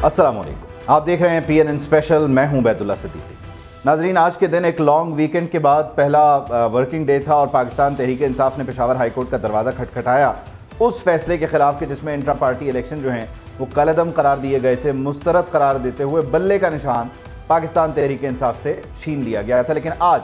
अस्सलाम वालेकुम, आप देख रहे हैं PNN स्पेशल। मैं हूं बैतुल्ला सिद्दीकी। नाजरीन, आज के दिन एक लॉन्ग वीकेंड के बाद पहला वर्किंग डे था और पाकिस्तान तहरीक इंसाफ ने पेशावर हाई कोर्ट का दरवाज़ा खटखटाया उस फैसले के खिलाफ कि जिसमें इंट्रा पार्टी इलेक्शन जो हैं वो कलअदम करार दिए गए थे। मुस्तरद करार देते हुए बल्ले का निशान पाकिस्तान तहरीक इंसाफ से छीन लिया गया था। लेकिन आज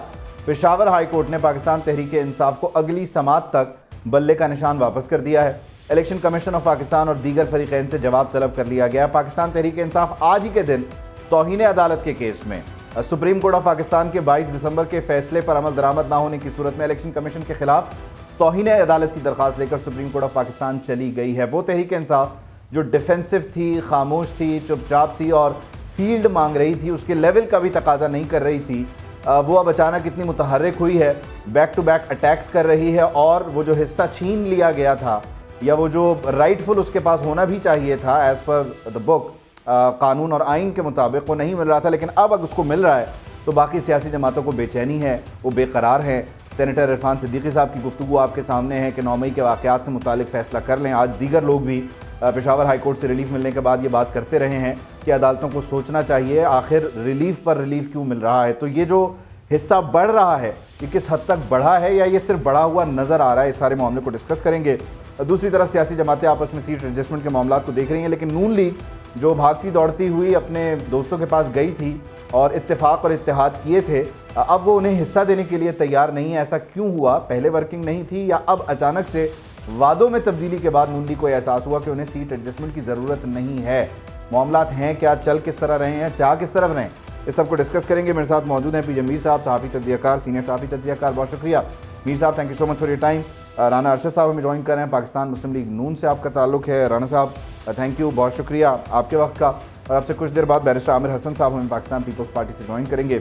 पेशावर हाई कोर्ट ने पाकिस्तान तहरीक इंसाफ को अगली समात तक बल्ले का निशान वापस कर दिया है। इलेक्शन कमीशन ऑफ पाकिस्तान और दीगर फरीकैन से जवाब तलब कर लिया गया। पाकिस्तान तहरीक इंसाफ आज ही के दिन तौहीन अदालत के केस में सुप्रीम कोर्ट ऑफ पाकिस्तान के 22 दिसंबर के फैसले पर अमल दरामद ना होने की सूरत में इलेक्शन कमीशन के खिलाफ तौहीन अदालत की दरख्वास्त लेकर सुप्रीम कोर्ट ऑफ पाकिस्तान चली गई है। वो तहरीक इंसाफ जो डिफेंसिव थी, खामोश थी, चुपचाप थी और फील्ड मांग रही थी, उसके लेवल का भी तकाजा नहीं कर रही थी, वो अब अचानक इतनी मुतहर्रिक हुई है, बैक टू बैक अटैक्स कर रही है और वो जो हिस्सा छीन लिया गया था या वो जो राइटफुल उसके पास होना भी चाहिए था एज़ पर द बुक, कानून और आइन के मुताबिक वो नहीं मिल रहा था, लेकिन अब अगर उसको मिल रहा है तो बाकी सियासी जमातों को बेचैनी है, वो बेकरार हैं। सेनेटर इरफान सिद्दीकी साहब की गुफ्तगू आपके सामने है कि 9 मई के वाक़यात से मुतालिक फ़ैसला कर लें। आज दीगर लोग भी पेशावर हाई कोर्ट से रिलीफ मिलने के बाद ये बात करते रहे हैं कि अदालतों को सोचना चाहिए आखिर रिलीफ पर रिलीफ क्यों मिल रहा है। तो ये जो हिस्सा बढ़ रहा है ये किस हद तक बढ़ा है या ये सिर्फ बढ़ा हुआ नज़र आ रहा है, इस सारे मामले को डिस्कस करेंगे। दूसरी तरफ सियासी जमातें आपस में सीट एडजस्टमेंट के मामलों को देख रही हैं, लेकिन नून लीग जो भागती दौड़ती हुई अपने दोस्तों के पास गई थी और इत्तेफाक और इत्तेहाद किए थे, अब वो उन्हें हिस्सा देने के लिए तैयार नहीं है। ऐसा क्यों हुआ? पहले वर्किंग नहीं थी या अब अचानक से वादों में तब्दीली के बाद नून लीग को एहसास हुआ कि उन्हें सीट एडजस्टमेंट की ज़रूरत नहीं है? मामलात हैं क्या, चल किस तरह रहे हैं, क्या किस तरफ रहे हैं, इस सबको डिस्कस करेंगे। मेरे साथ मौजूद हैं पीजे मीर साहब, सहाफ़ी तज्ज़ियाकार, सीनियर सहाफ़ी तज्ज़ियाकार। बहुत शुक्रिया मीर साहब, thank you so much for your time. Rana Arshad साहब हमें ज्वाइन कर रहे हैं, पाकिस्तान मुस्लिम लीग नून से आपका ताल्लुक़ है। राना साहब थैंक यू, बहुत शुक्रिया आपके वक्त का। और आपसे कुछ देर बाद बैरिस्टर आमिर हसन साहब हमें पाकिस्तान पीपल्स पार्टी से ज्वाइन करेंगे।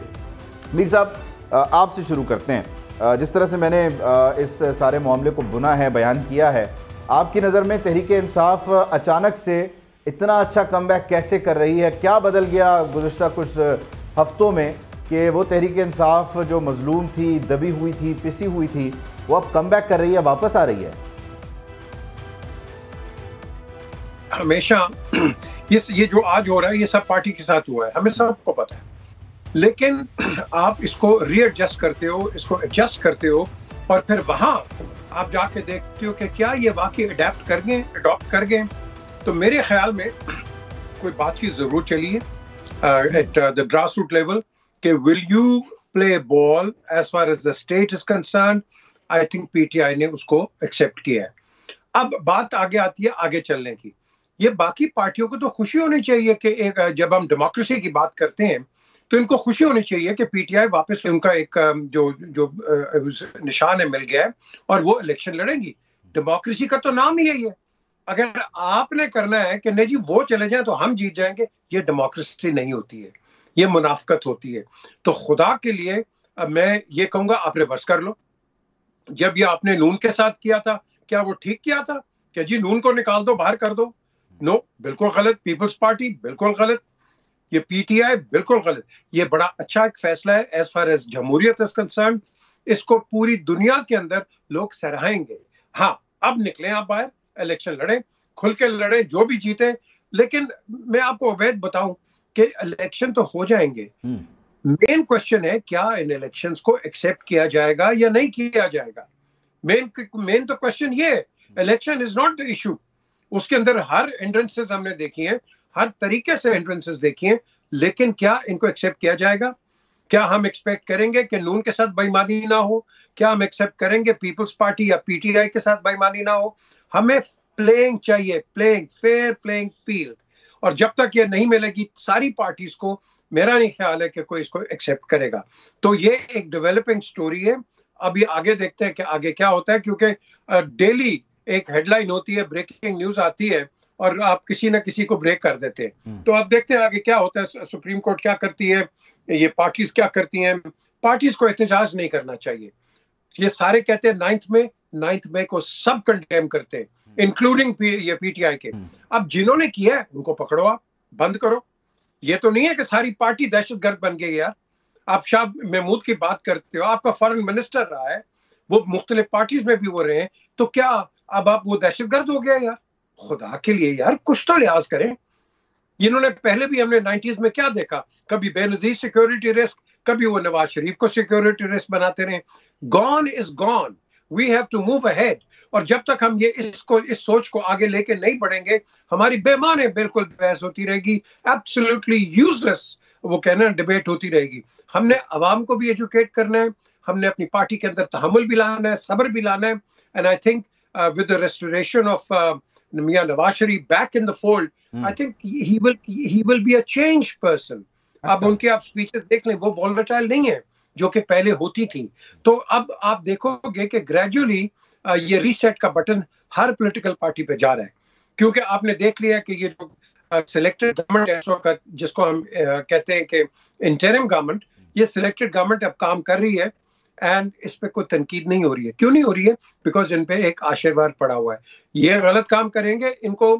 मीर साहब, आपसे शुरू करते हैं। जिस तरह से मैंने इस सारे मामले को बुना है, बयान किया है, आपकी नज़र में तहरीक इंसाफ अचानक से इतना अच्छा कमबैक कैसे कर रही है? क्या बदल गया गुज़िश्ता कुछ हफ्तों में कि वो तहरीक इंसाफ जो मजलूम थी, दबी हुई थी, पिसी हुई थी, वो अब कमबैक कर रही है, वापस आ रही है? हमेशा ये जो आज हो रहा है ये सब पार्टी के साथ हुआ है, हमें सबको पता है। लेकिन आप इसको रीएडजस्ट करते हो, इसको एडजस्ट करते हो और फिर वहां आप जाके देखते हो कि क्या ये वाकई अडॉप्ट कर गए। तो मेरे ख्याल में कोई बातचीत जरूर चली है at the grass root level कि will you play ball as far as the state is concern. I think PTI ने उसको एक्सेप्ट किया है। अब बात आगे आती है आगे चलने की। ये बाकी पार्टियों को तो खुशी होनी चाहिए कि एक जब हम डेमोक्रेसी की बात करते हैं तो इनको खुशी होनी चाहिए कि पीटीआई वापस उनका एक जो निशान है मिल गया है और वो इलेक्शन लड़ेंगी। डेमोक्रेसी का तो नाम ही यही है। अगर आपने करना है कि नहीं जी वो चले जाएं तो हम जीत जाएंगे, ये डेमोक्रेसी नहीं होती है, ये मुनाफकत होती है। तो खुदा के लिए मैं ये कहूंगा आप रिवर्स कर लो। जब ये आपने नून के साथ किया था, क्या वो ठीक किया था कि जी नून को निकाल दो, बाहर कर दो? नो, बिल्कुल गलत। पीपल्स पार्टी बिल्कुल गलत, ये पीटीआई बिल्कुल गलत। ये बड़ा अच्छा एक फैसला है एज फार एज जमहूरियत इज कंसर्न। इसको पूरी दुनिया के अंदर लोग सराहेंगे। हाँ, अब निकले आप बाहर, इलेक्शन लड़े, खुल के लड़े, जो भी जीते। लेकिन मैं आपको अवैध बताऊं कि इलेक्शन तो हो जाएंगे। मेन क्वेश्चन है क्या इन इलेक्शंस को एक्सेप्ट किया जाएगा या नहीं किया जाएगा। मेन तो क्वेश्चन ये है। Election is not the issue. उसके अंदर हर एंट्रेंसेस हमने देखी हैं, हर तरीके से एंट्रेंसेस देखी हैं, लेकिन क्या इनको एक्सेप्ट किया जाएगा? क्या हम एक्सपेक्ट करेंगे कि नून के साथ बेईमानी ना हो? क्या हम एक्सेप्ट करेंगे पीपल्स पार्टी या पीटीआई के साथ बेईमानी ना हो? हमें प्लेइंग चाहिए, प्लेइंग फेयर, प्लेइंग फील्ड। और जब तक ये नहीं मिलेगी सारी पार्टीज को, मेरा नहीं ख्याल है कि कोई इसको एक्सेप्ट करेगा। तो ये एक डेवलपिंग स्टोरी है। अभी आगे देखते हैं कि आगे क्या होता है, क्योंकि डेली एक हेडलाइन होती है, ब्रेकिंग न्यूज आती है और आप किसी ना किसी को ब्रेक कर देते हैं। तो अब देखते हैं आगे क्या होता है। सुप्रीम कोर्ट क्या करती है, ये पार्टीज क्या करती हैं। पार्टीज को एहतजाज नहीं करना चाहिए। ये सारे कहते हैं 9th मई को सब कंडेम करते हैं, इंक्लूडिंग ये पीटीआई के। अब जिन्होंने किया है उनको पकड़ो, आप बंद करो। ये तो नहीं है कि सारी पार्टी दहशतगर्द बन गई यार। आप शाह महमूद की बात करते हो, आपका फॉरेन मिनिस्टर रहा है, वो मुख्तलिफ पार्टीज में भी वो रहे हैं, तो क्या अब आप वो दहशतगर्द हो गया यार? खुदा के लिए यार कुछ तो लिहाज करें। इन्होंने पहले भी हमने 90s में क्या देखा, कभी बेनजीर सिक्योरिटी रिस्क, कभी वो नवाज शरीफ को सिक्योरिटी रिस्क बनाते रहे। Gone is gone, we have to move ahead. और जब तक हम ये इस सोच को आगे लेके नहीं बढ़ेंगे, हमारी बेमाने बिल्कुल बहस होती रहेगी, एब्सोल्युटली यूजलेस वो कहना डिबेट होती रहेगी। हमने अवाम को भी एजुकेट करना है, हमने अपनी पार्टी के अंदर तहम्मुल भी लाना है, सब्र भी लाना है। And I think with the restoration of Mian Nawaz Sharif back in the fold, I think he will be a changed person. अब उनके आप स्पीचेस देख लें, वो वॉलेटाइल नहीं है जो कि पहले होती थी। तो अब आप देखोगे कि ग्रेजुअली ये रीसेट का बटन हर पॉलिटिकल पार्टी पे जा रहा है, क्योंकि आपने देख लिया कि ये जो सिलेक्टेड गवर्नमेंट है, जिसको हम कहते हैं कि इंटरिम गवर्नमेंट, ये सिलेक्टेड गवर्नमेंट अब काम कर रही है एंड इस पे कोई तनकीद नहीं हो रही है। क्यों नहीं हो रही है? बिकॉज इन पे एक आशीर्वाद पड़ा हुआ है। ये गलत काम करेंगे, इनको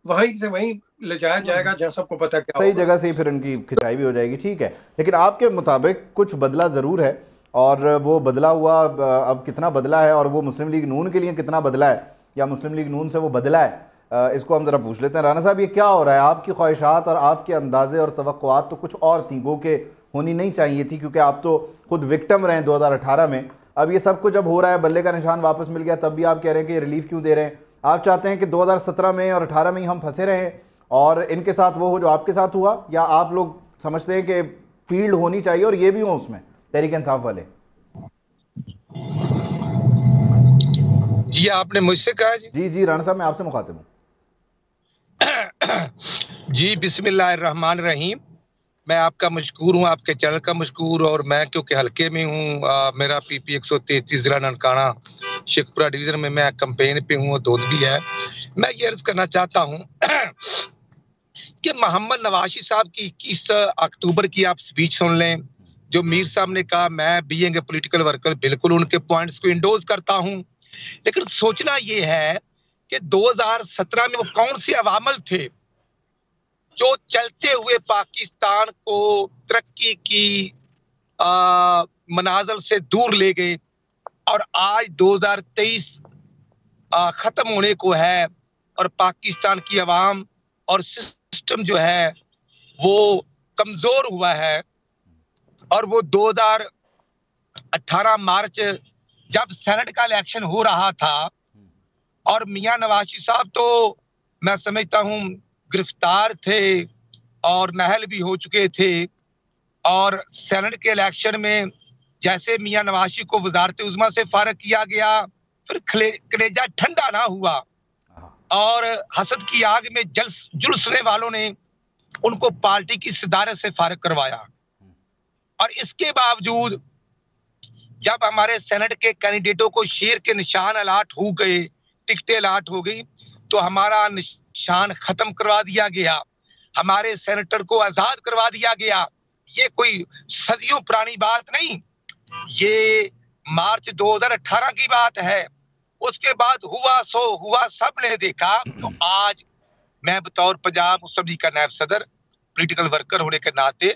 वहीं से वहीं ले जाया जाएगा जहां सबको पता क्या सही जगह से फिर उनकी खिंचाई भी हो जाएगी। ठीक है, लेकिन आपके मुताबिक कुछ बदला ज़रूर है, और वो बदला हुआ अब कितना बदला है, और वो मुस्लिम लीग नून के लिए कितना बदला है, या मुस्लिम लीग नून से वो बदला है, इसको हम ज़रा पूछ लेते हैं। राना साहब, ये क्या हो रहा है? आपकी ख्वाहिशात और आपके अंदाजे और तवक्कुआत तो कुछ और थी, गो के होनी नहीं चाहिए थी, क्योंकि आप तो खुद विक्टिम रहे 2018 में। अब ये सब कुछ जब हो रहा है, बल्ले का निशान वापस मिल गया, तब भी आप कह रहे हैं कि ये रिलीफ क्यों दे रहे हैं? आप चाहते हैं कि 2017 में और 18 में ही हम फंसे रहें और इनके साथ वो हो जो आपके साथ हुआ, या आप लोग समझते हैं कि फील्ड होनी चाहिए और ये भी हो उसमें तहरीक इंसाफ वाले? जी आपने मुझसे कहा? जी राना साहब, मैं आपसे मुखातिब हूँ। जी बिस्मिल्लाहिर्रहमानिर्रहीम। मैं आपका मशकूर हूँ, आपके चैनल का मशकूर, और मैं क्योंकि हल्के में हूँ, मेरा PP 133 जिला ननकाना शेखपुरा डिवीजन में मैं कैंपेन पे हूँ, दोस्त भी है। मैं ये अर्ज करना चाहता हूँ कि मोहम्मद नवाशी साहब की 21 अक्टूबर की आप स्पीच सुन लें, जो मीर साहब ने कहा, मैं बीइंग ए पॉलिटिकल वर्कर बिल्कुल उनके पॉइंट्स को इंडोर्स करता हूँ। लेकिन सोचना ये है कि 2017 में वो कौन से अवामल थे जो चलते हुए पाकिस्तान को तरक्की की मनाजिल से दूर ले गए, और आज 2023 खत्म होने को है और पाकिस्तान की अवाम और सिस्टम जो है वो कमजोर हुआ है। और वो 2018 मार्च जब सेनेट का इलेक्शन हो रहा था, और मियां नवाशी साहब तो मैं समझता हूं गिरफ्तार थे और नाअहल भी हो चुके थे, और सेनेट के इलेक्शन में जैसे मियां नवाशी को वजारत उज़्मा से फारग किया गया, फिर कलेजा ठंडा ना हुआ और हसद की आग में झुलसने वालों ने उनको पार्टी की सदारत से फारग करवाया। और इसके बावजूद जब हमारे सेनेट के कैंडिडेटों को शेर के निशान अलाट हो गए, टिकटें अलाट हो गई, तो हमारा निशान खत्म करवा दिया गया, हमारे सेनेटर को आजाद करवा दिया गया। ये कोई सदियों पुरानी बात नहीं, ये मार्च 2018 की बात है। उसके बाद हुआ सो हुआ, सबने देखा। तो आज मैं बतौर पंजाब मुस्लिम लीग का नायब सदर, पॉलिटिकल वर्कर होने के नाते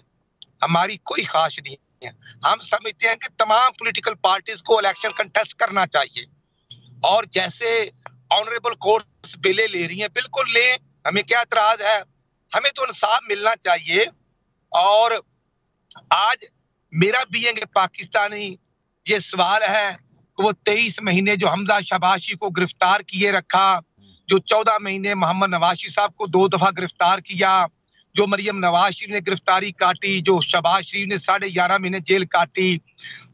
हमारी कोई ख्वाहिश नहीं है। हम समझते हैं कि तमाम पॉलिटिकल पार्टीज को इलेक्शन कंटेस्ट करना चाहिए, और जैसे ऑनरेबल कोर्ट्स बिलें ले रही हैं, बिल्कुल लें, हमें क्या एतराज है। हमें तो इंसाफ मिलना चाहिए। और आज मेरा बीइंग पाकिस्तानी ये सवाल है कि वो 23 महीने जो हमजा शबाशी को गिरफ्तार किए रखा, जो 14 महीने मोहम्मद नवाशी साहब को 2 दफा गिरफ्तार किया, जो मरियम नवाज शरीफ ने गिरफ्तारी काटी, जो शहबाज शरीफ ने 11.5 महीने जेल काटी,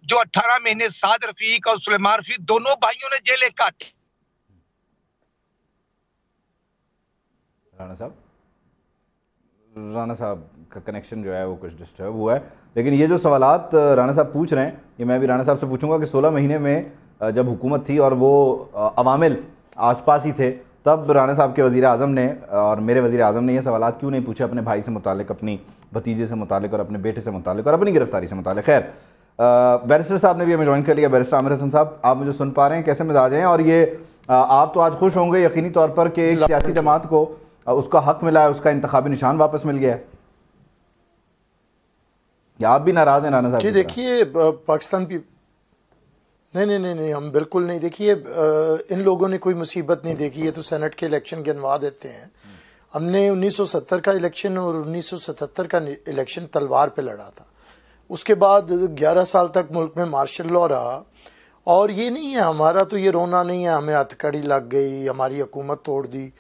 जो 18 महीने साद रफीक और सुलेमान रफीक दोनों भाइयों ने जेलें काटी। राना साहब का कनेक्शन जो है वो कुछ डिस्टर्ब हुआ है, लेकिन ये जो सवालात राना साहब पूछ रहे हैं, ये मैं भी राना साहब से पूछूंगा कि 16 महीने में जब हुकूमत थी और वो अवामिल आसपास ही थे, तब राना साहब के वज़ीर आज़म ने और मेरे वज़ीर आज़म ने ये सवालात क्यों नहीं पूछे अपने भाई से मुतालिक, अपनी भतीजे से मुतालिक और अपने बेटे से मुतालिक और अपनी गिरफ्तारी से मुतालिक। खैर, बैरिस्टर साहब ने भी हमें ज्वाइन कर लिया। बैरिस्टर आमिर हसन साहब, आप मुझे सुन पा रहे हैं? कैसे मिजाज हैं? और ये आप तो आज खुश होंगे यकीनी तौर पर कि एक सियासी जमात को उसका हक मिला है, उसका इंतखाबी निशान वापस मिल गया है, या आप भी नाराज हैं राना साहब? जी देखिए, पाकिस्तान भी नहीं, हम बिल्कुल नहीं। देखिए, इन लोगों ने कोई मुसीबत नहीं देखी है, तो सेनेट के इलेक्शन गिनवा देते हैं हमने 1970 का इलेक्शन और 1977 का इलेक्शन तलवार पे लड़ा था। उसके बाद 11 साल तक मुल्क में मार्शल लॉ रहा। और ये नहीं है हमारा तो ये रोना नहीं है हमें हथकड़ी लग गई, हमारी हुकूमत तोड़ दी।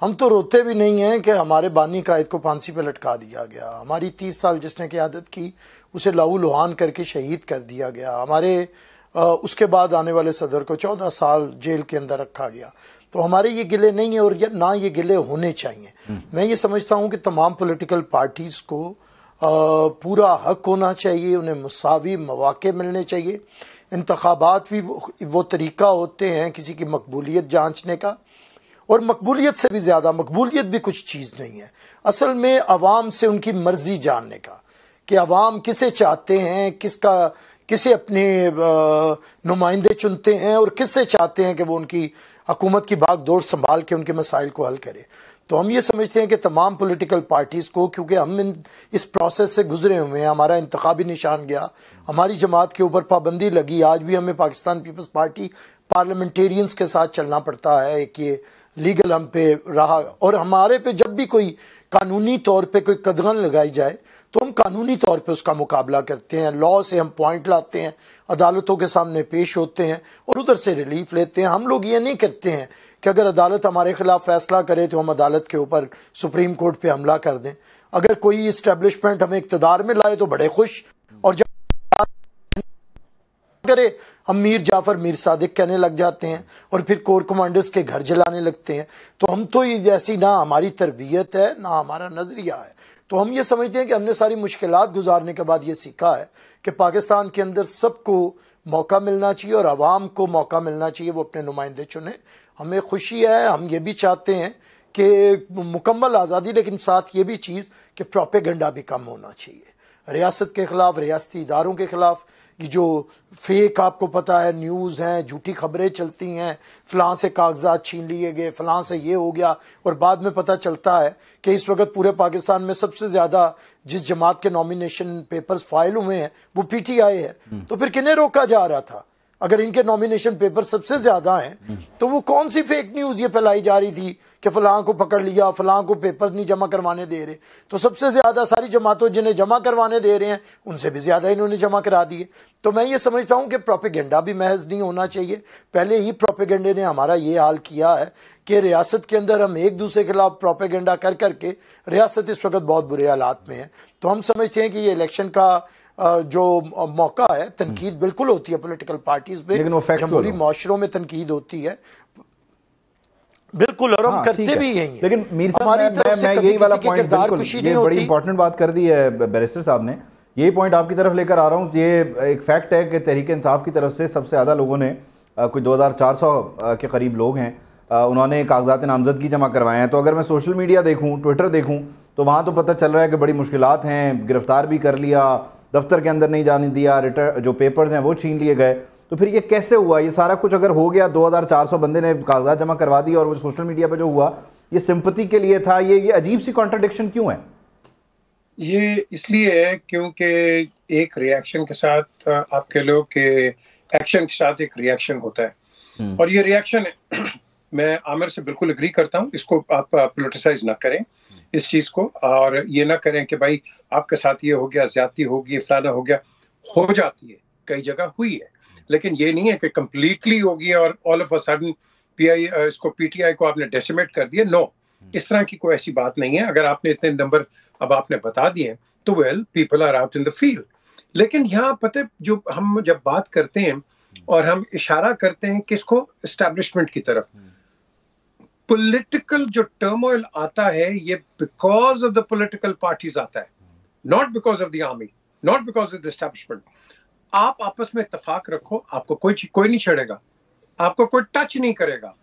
हम तो रोते भी नहीं हैं कि हमारे बानी कायद को फांसी पे लटका दिया गया। हमारी 30 साल जिसने क़यादत की उसे लहू लुहान करके शहीद कर दिया गया। हमारे उसके बाद आने वाले सदर को 14 साल जेल के अंदर रखा गया। तो हमारे ये गिले नहीं है और ना ये गिले होने चाहिए। मैं ये समझता हूँ कि तमाम पॉलिटिकल पार्टीज को पूरा हक होना चाहिए, उन्हें मुसावी मौके मिलने चाहिए। इंतखाबात भी वो तरीका होते हैं किसी की मकबूलियत जांचने का, और मकबूलियत से भी ज़्यादा मकबूलियत भी कुछ चीज़ नहीं है। असल में अवाम से उनकी मर्जी जानने का कि अवाम किसे चाहते हैं, किसे अपने नुमाइंदे चुनते हैं और किससे चाहते हैं कि वो उनकी हुकूमत की भागदौड़ संभाल के उनके मसाइल को हल करे। तो हम ये समझते हैं कि तमाम पॉलिटिकल पार्टीज़ को, क्योंकि हम इस प्रोसेस से गुजरे हुए हैं, हमारा इंतखाबी निशान गया, हमारी जमात के ऊपर पाबंदी लगी, आज भी हमें पाकिस्तान पीपल्स पार्टी पार्लियामेंटेरियंस के साथ चलना पड़ता है कि लीगल हम पे रहा। और हमारे पे जब भी कोई कानूनी तौर पे कोई कदगन लगाई जाए तो हम कानूनी तौर पे उसका मुकाबला करते हैं, लॉ से हम पॉइंट लाते हैं, अदालतों के सामने पेश होते हैं और उधर से रिलीफ लेते हैं। हम लोग ये नहीं करते हैं कि अगर अदालत हमारे खिलाफ फैसला करे तो हम अदालत के ऊपर सुप्रीम कोर्ट पे हमला कर दें। अगर कोई इस्टेब्लिशमेंट हमें इक़्तिदार में लाए तो बड़े खुश, और जब करे हम मीर जाफर मीर सादिक कहने लग जाते हैं और फिर कोर कमांडर्स के घर जलाने लगते हैं। तो हम तो ये जैसी ना हमारी तरबियत है ना हमारा नजरिया है। तो हम ये समझते हैं कि हमने सारी मुश्किलात गुजारने के बाद ये सीखा है कि पाकिस्तान के अंदर सबको मौका मिलना चाहिए और आवाम को मौका मिलना चाहिए वो अपने नुमाइंदे चुने। हमें खुशी है, हम ये भी चाहते हैं कि मुकम्मल आज़ादी, लेकिन साथ ये भी चीज़ कि प्रोपेगेंडा भी कम होना चाहिए। रियासत के ख़िलाफ़, रियासती इदारों के ख़िलाफ़ ये जो फेक आपको पता है न्यूज़ हैं, झूठी खबरें चलती हैं, फ़लाँ से कागजात छीन लिए गए, फ़लाँ से ये हो गया, और बाद में पता चलता है कि इस वक्त पूरे पाकिस्तान में सबसे ज़्यादा जिस जमात के नॉमिनेशन पेपर्स फाइल हुए हैं वो PTI है। तो फिर किन्हें रोका जा रहा था? अगर इनके नॉमिनेशन पेपर सबसे ज्यादा हैं तो वो कौन सी फेक न्यूज ये फैलाई जा रही थी कि फलां को पकड़ लिया, फलां को पेपर नहीं जमा करवाने दे रहे? तो सबसे ज्यादा सारी जमातों जिन्हें जमा करवाने दे रहे हैं उनसे भी ज्यादा इन्होंने जमा करा दिए। तो मैं ये समझता हूं कि प्रोपेगेंडा भी महज नहीं होना चाहिए। पहले ही प्रोपेगेंडे ने हमारा ये हाल किया है कि रियासत के अंदर हम एक दूसरे के खिलाफ प्रोपेगेंडा कर करके रियासत इस वक्त बहुत बुरे हालात में है। तो हम समझते हैं कि ये इलेक्शन का जो मौका है, तनकीद बिल्कुल होती है पॉलिटिकल पार्टीज पे, जमहूरी माशरों में तनकीद होती है बिल्कुल, और हम करते भी यही हैं। लेकिन मीर साहब मैं यही वाला पॉइंट, बिल्कुल ये बड़ी इंपॉर्टेंट बात कर दी है बैरिस्टर साहब ने, यही पॉइंट आपकी तरफ लेकर आ रहा हूँ। ये एक फैक्ट है कि तहरीक इंसाफ की तरफ से सबसे ज़्यादा लोगों ने, कोई 2400 के करीब लोग हैं, उन्होंने कागजात नामजदगी जमा करवाए हैं। तो अगर मैं सोशल मीडिया देखूँ, ट्विटर देखूँ, तो वहाँ तो पता चल रहा है कि बड़ी मुश्किलात हैं, गिरफ्तार भी कर लिया, दफ्तर के अंदर नहीं जाने दिया, रिटर्न जो पेपर्स हैं वो छीन लिए गए। तो फिर ये कैसे हुआ? ये सारा कुछ अगर हो गया, 2400 बंदे ने कागजात जमा करवा दिए और वो सोशल मीडिया पे जो हुआ ये सिंपैथी के लिए था, ये अजीब सी कॉन्ट्रडिक्शन क्यों है? ये इसलिए है क्योंकि एक रिएक्शन के साथ आप कह लो कि एक्शन के साथ एक रिएक्शन होता है, और ये रिएक्शन मैं आमिर से बिल्कुल एग्री करता हूँ, इसको आप पोलिटिसाइज ना करें इस चीज को, और ये ना करें कि भाई आपके साथ ये हो गया, ज्यादती होगी, फलाना हो गया। हो जाती है, कई जगह हुई है, लेकिन ये नहीं है कि कंप्लीटली होगी और all of a sudden PTI को आपने डेसिमेट कर दिया। नो, इस तरह की कोई ऐसी बात नहीं है। अगर आपने इतने नंबर अब आपने बता दिए तो well, people are out in the field. लेकिन यहाँ पता है, जो हम जब बात करते हैं और हम इशारा करते हैं किसको, एस्टैब्लिशमेंट की तरफ, पॉलिटिकल जो टर्मोइल आता है ये because of the political parties आता है, not because of the army, not because of the establishment. आप आपस में इत्तेफाक रखो, आपको कोई नहीं छेड़ेगा, आपको कोई टच नहीं करेगा,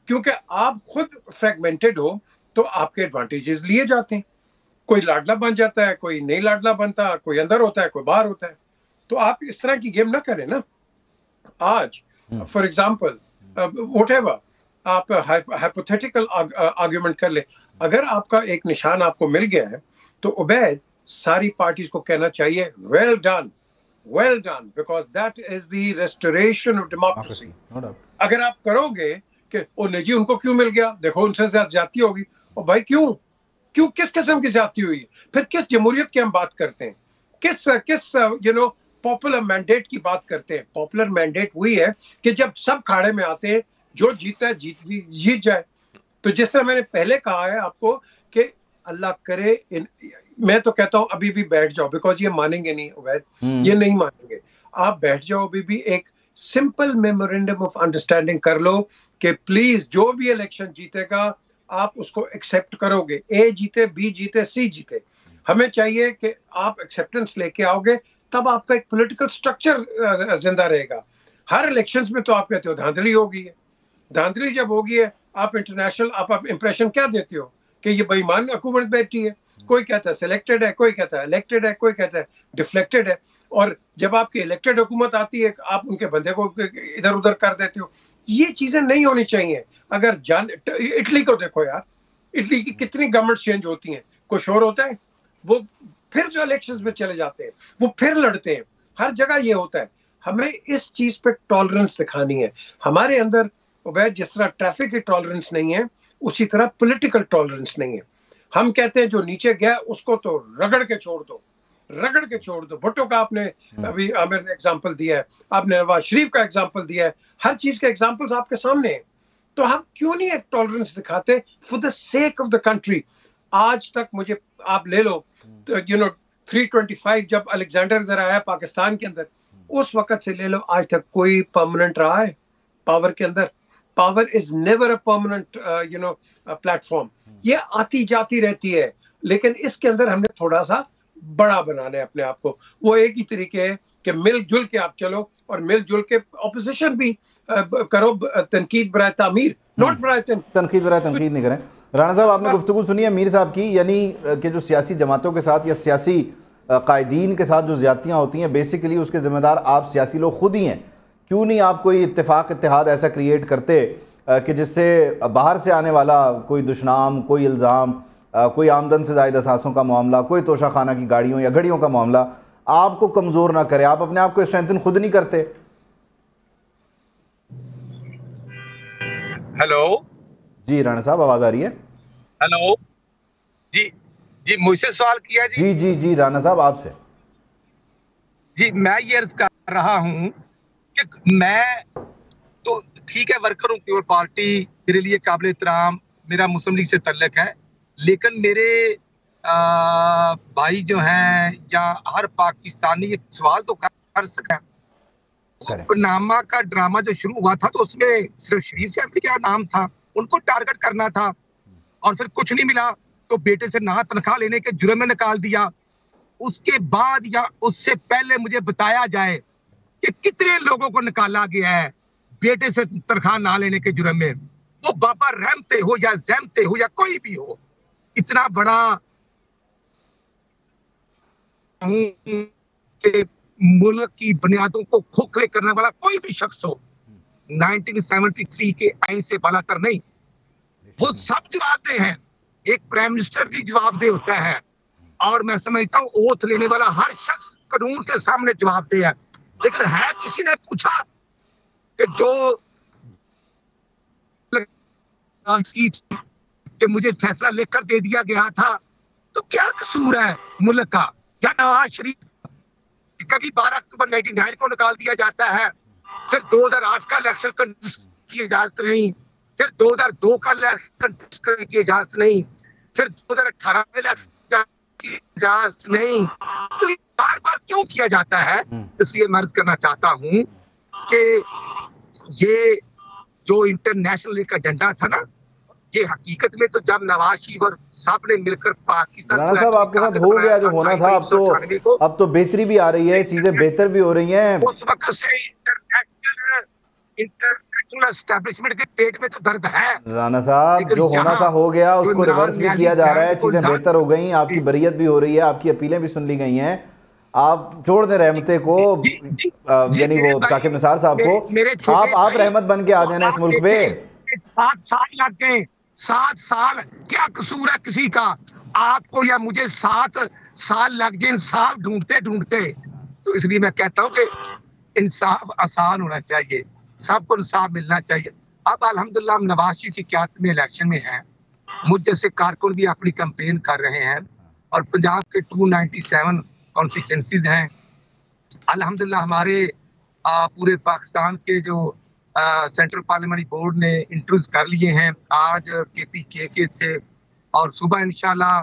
क्योंकि आप खुद फ्रेगमेंटेड हो तो आपके एडवांटेजेस लिए जाते हैं। कोई लाडला बन जाता है, कोई नहीं लाडला बनता, कोई अंदर होता है, कोई बाहर होता है। तो आप इस तरह की गेम ना करें ना। आज फॉर एग्जाम्पल व्हाटएवर आप हाइपोथेटिकल आर्ग्यूमेंट कर ले, अगर आपका एक निशान आपको मिल गया है तो उबैद सारी पार्टीज को कहना चाहिए well done, because that is the restoration of democracy. अगर आप करोगे कि ओ नहीं जी उनको क्यों मिल गया, देखो उनसे ज्यादा जाती होगी, और भाई क्यों, क्यों, किस किस्म की ज्यादती हुई? फिर किस जमहूरियत की हम बात करते हैं? किस पॉपुलर मैंडेट की बात करते हैं? पॉपुलर मैंडेट वही है कि जब सब खाड़े में आते हैं, जो जीता है जीत जाए। तो जिस तरह मैंने पहले कहा है आपको कि अल्लाह करे, मैं तो कहता हूं अभी भी बैठ जाओ, बिकॉज ये मानेंगे नहीं उवैद, ये नहीं मानेंगे। आप बैठ जाओ अभी भी, एक सिंपल मेमोरेंडम ऑफ अंडरस्टैंडिंग कर लो कि प्लीज जो भी इलेक्शन जीतेगा आप उसको एक्सेप्ट करोगे, ए जीते, बी जीते, सी जीते। हमें चाहिए कि आप एक्सेप्टेंस लेके आओगे, तब आपका एक पॉलिटिकल स्ट्रक्चर जिंदा रहेगा। हर इलेक्शंस में तो आप कहते हो धांधली होगी है, धांधली जब होगी है आप इंटरनेशनल आप इंप्रेशन क्या देते हो कि ये बेईमान हुकूमत बैठी है। कोई कहता है सिलेक्टेड है, कोई कहता है इलेक्टेड है, कोई कहता है डिफ्लेक्टेड है। और जब आपकी इलेक्टेड हुकूमत आती है आप उनके बंदे को इधर उधर कर देते हो। ये चीजें नहीं होनी चाहिए। अगर इटली को देखो यार, इटली की कितनी गवर्नमेंट चेंज होती हैं, कुछ और होता है, वो फिर जो इलेक्शंस में चले जाते हैं वो फिर लड़ते हैं। हर जगह ये होता है। हमें इस चीज पे टॉलरेंस दिखानी है। हमारे अंदर जिस तरह ट्रैफिक की टॉलरेंस नहीं है, उसी तरह पॉलिटिकल टॉलरेंस नहीं है। हम कहते हैं जो नीचे गया उसको तो रगड़ के छोड़ दो, रगड़ के छोड़ दो। भुट्टो का आपने अभी आमिर ने एग्जांपल दिया है, आपने नवाज शरीफ का एग्जांपल दिया है, हर चीज के एग्जांपल्स आपके सामने हैं। तो हम क्यों नहीं एक टॉलरेंस दिखाते for the sake of the country? आज तक मुझे आप ले लो 325 जब अलेक्जेंडर इधर आया पाकिस्तान के अंदर, उस वक्त से ले लो आज तक कोई परमानेंट रहा है पावर के अंदर? Power is never a permanent platform. ये आती जाती रहती है, लेकिन इसके अंदर हमने थोड़ा सा बड़ा बनाना है अपने आप को। वो एक ही तरीके है कि मिलजुल के आप चलो और मिलजुल के ऑपोजिशन भी करो, तनकीद बराए तामीर, नॉट बराए तनकीद बराए तनकीद नहीं करें। राणा साहब आपने गुफ्तगू सुनी है मीर साहब की, यानी कि जो सियासी जमातों के साथ या सियासी कायदीन के साथ जो ज्यादतियाँ होती हैं बेसिकली उसके जिम्मेदार आप सियासी लोग खुद ही हैं। क्यों नहीं आप कोई इत्तेहाद ऐसा क्रिएट करते कि जिससे बाहर से आने वाला कोई दुश्मन, कोई इल्ज़ाम, कोई आमदन से ज़ायद असासों का मामला, कोई तोशा खाना की गाड़ियों या घड़ियों का मामला आपको कमज़ोर ना करे? आप अपने आप को स्ट्रेंथन खुद नहीं करते? हेलो जी राणा साहब, आवाज़ आ रही है? हेलो जी जी, मुझसे सवाल किया जी? जी जी जी राणा साहब आपसे। जी मैं ये अर्ज कर रहा हूँ कि मैं तो ठीक है वर्कर हूँ, प्योर पार्टी मेरे लिए काबिल एहतराम, मेरा मुस्लिम लीग से तल्लक है, लेकिन मेरे भाई जो हैं या हर पाकिस्तानी एक सवाल तो कर सकता है। पनामा का ड्रामा जो शुरू हुआ था तो उसमें सिर्फ शरीफ फैमिली का नाम था, उनको टारगेट करना था, और फिर कुछ नहीं मिला तो बेटे से ना तनख्वाह लेने के जुर्म में निकाल दिया। उसके बाद या उससे पहले मुझे बताया जाए कि कितने लोगों को निकाला गया है बेटे से तनख्वाह ना लेने के जुर्म में, वो बाबा रहमते हो या जहमते हो या कोई भी हो। इतना बड़ा कि मुल्क की बुनियादों को खोखले करने वाला कोई भी शख्स हो, 1973 के आईन से बालातर नहीं, वो सब जवाबदेह हैं। एक प्राइम मिनिस्टर भी जवाबदेह होता है, और मैं समझता हूँ ओथ लेने वाला हर शख्स कानून के सामने जवाबदेह है। लेकिन है किसी ने पूछा कि जो कि मुझे फैसला लेकर दे दिया गया था तो क्या कसूर है मुल्क का? क्या नवाज शरीफ कभी 12 अक्टूबर 1999 को निकाल दिया जाता है, फिर 2008 का इलेक्शन कंटेस्ट की इजाजत नहीं, फिर 2002 का इलेक्शन कंटेस्ट करने की इजाजत नहीं, फिर 2018 में इलेक्शन की इजाजत नहीं, तो बार बार क्यों किया जाता है? इसलिए मैं अर्ज करना चाहता हूँ कि ये जो इंटरनेशनल एक एजेंडा था ना, ये हकीकत में तो जब नवाज शरीफ और साहब ने मिलकर पाकिस्तान, राणा साहब आपके साथ हो गया जो होना था, अब तो बेहतरी भी आ रही है, चीजें बेहतर भी हो रही हैं। उस वक्त से इंटरनेशनल एस्टेब्लिशमेंट के पेट में तो दर्द है। राणा साहब जो होना था हो गया, उसको रिवर्स भी किया जा रहा है, चीजें बेहतर हो गई, आपकी बरियत भी हो रही है, आपकी अपीलें भी सुन ली गई हैं। आप छोड़ दें रहमते को, यानी वो साकिब निसार साहब को, आप रहमत बन के आ जाना इस मुल्क पे। 7 साल लग गए, 7 साल, क्या कसूर है किसी का? आपको या मुझे 7 साल लग जाए इंसाफ ढूंढते ढूंढते। तो इसलिए मैं कहता हूँ कि इंसाफ आसान होना चाहिए, सबको इंसाफ मिलना चाहिए। अब अल्हम्दुलिल्लाह हम नवाज शरीफ की क़यादत में इलेक्शन में हैं, मुझ जैसे कारकुन भी अपनी कैंपेन कर रहे हैं और पंजाब के 297 कॉन्स्टिट्यूंसीज हैं। अल्हम्दुलिल्लाह हमारे पूरे पाकिस्तान के जो सेंट्रल पार्लियामेंट्री बोर्ड ने इंट्रोड्यूस कर लिए हैं। आज KPK के थे और सुबह इंशाल्लाह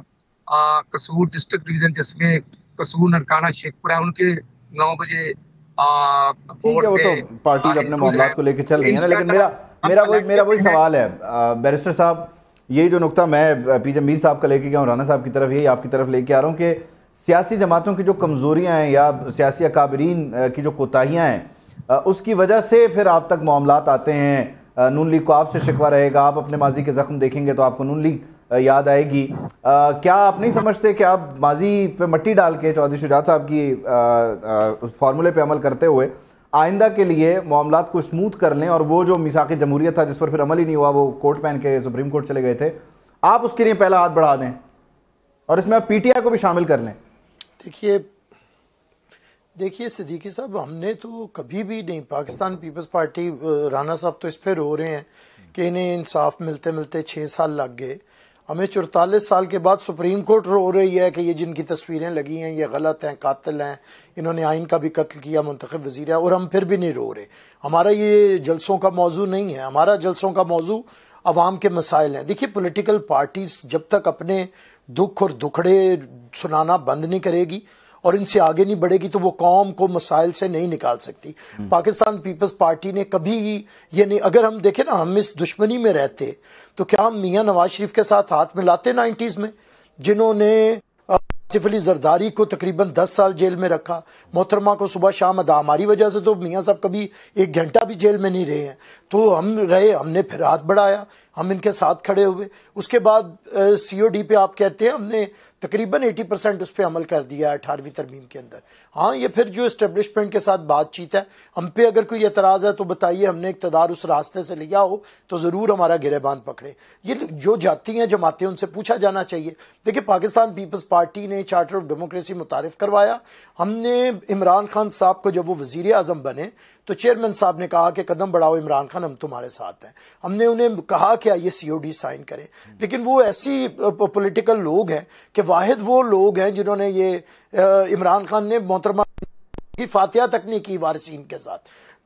कसूर डिस्ट्रिक्ट डिवीजन जिसमें कसूर ननकाना शेखपुरा उनके 9 बजे बोर्ड वो तो पार्टी अपने मामला को लेकर चल रही है ना। लेकिन मेरा वही सवाल है बैरिस्टर साहब, ये जो नुकता मैं पीजे मीर साहब का लेके गया हूँ, राना साहब की तरफ, यही आपकी तरफ लेके आ रहा हूँ कि सियासी जमातों की जो कमज़ोरियाँ हैं या सियासी अकाबरीन की जो कोताहियाँ हैं उसकी वजह से फिर आप तक मामलात आते हैं। नून लीग को आपसे शिकवा रहेगा, आप अपने माजी के ज़ख्म देखेंगे तो आपको नून लीग याद आएगी। क्या आप नहीं समझते कि आप माजी पे मट्टी डाल के चौधरी शुजात साहब की फार्मूले पे अमल करते हुए आइंदा के लिए मामलात को स्मूथ कर लें और वो जो मिसाक़ जमहूरियत था जिस पर फिर अमल ही नहीं हुआ, वो कोर्ट पहन के सुप्रीम कोर्ट चले गए थे, आप उसके लिए पहला हाथ बढ़ा दें और इसमें आप PTI को भी शामिल कर लें? देखिए सिद्दीकी साहब, हमने तो कभी भी नहीं, पाकिस्तान पीपल्स पार्टी, राना साहब तो इस पर रो रहे हैं कि इन्हें इंसाफ मिलते मिलते 6 साल लग गए। हमें 44 साल के बाद सुप्रीम कोर्ट रो रही है कि ये जिनकी तस्वीरें लगी हैं ये गलत हैं, कातिल हैं, इन्होंने आइन का भी कत्ल किया, मुंतखब वज़ीर है, और हम फिर भी नहीं रो रहे। हमारा ये जलसों का मौजू नहीं है, हमारा जलसों का मौजू अवाम के मसाइल हैं। देखिए पॉलिटिकल पार्टीज जब तक अपने दुख और दुखड़े सुनाना बंद नहीं करेगी और इनसे आगे नहीं बढ़ेगी तो वो कौम को मसाइल से नहीं निकाल सकती। पाकिस्तान पीपल्स पार्टी ने कभी ये नहीं, अगर हम देखें ना, हम इस दुश्मनी में रहते तो क्या हम मियां नवाज शरीफ के साथ हाथ मिलाते 90s में, जिन्होंने आसिफ अली जरदारी को तकरीबन 10 साल जेल में रखा, मोहतरमा को सुबह शाम अदा, हमारी वजह से तो मियां साहब कभी 1 घंटा भी जेल में नहीं रहे हैं, तो हम रहे, हमने फिर हाथ बढ़ाया, हम इनके साथ खड़े हुए। उसके बाद COD पे आप कहते हैं हमने तकरीबन 80% उस पर अमल कर दिया है 18वीं तरमीम के अंदर। हाँ, ये फिर जो इस्टेब्लिशमेंट के साथ बातचीत है, हम पे अगर कोई एतराज़ है तो बताइए, हमने इक़्तिदार उस रास्ते से लिया हो तो ज़रूर हमारा गिरेबान पकड़े। ये जो जाती हैं जमातें उनसे पूछा जाना चाहिए। देखिए पाकिस्तान पीपल्स पार्टी ने चार्टर ऑफ डेमोक्रेसी मुतारिफ करवाया। हमने इमरान खान साहब को जब वो वज़ीर आज़म बने तो चेयरमैन साहब ने कहा कि कदम बढ़ाओ इमरान खान, हम तुम्हारे साथ हैं। हमने उन्हें कहा कि ये COD साइन करें, लेकिन वो ऐसी पॉलिटिकल लोग हैं कि वाहिद वो लोग हैं जिन्होंने ये इमरान खान ने मोहतरमा की फातिहा तक नहीं की वारिसीन के साथ,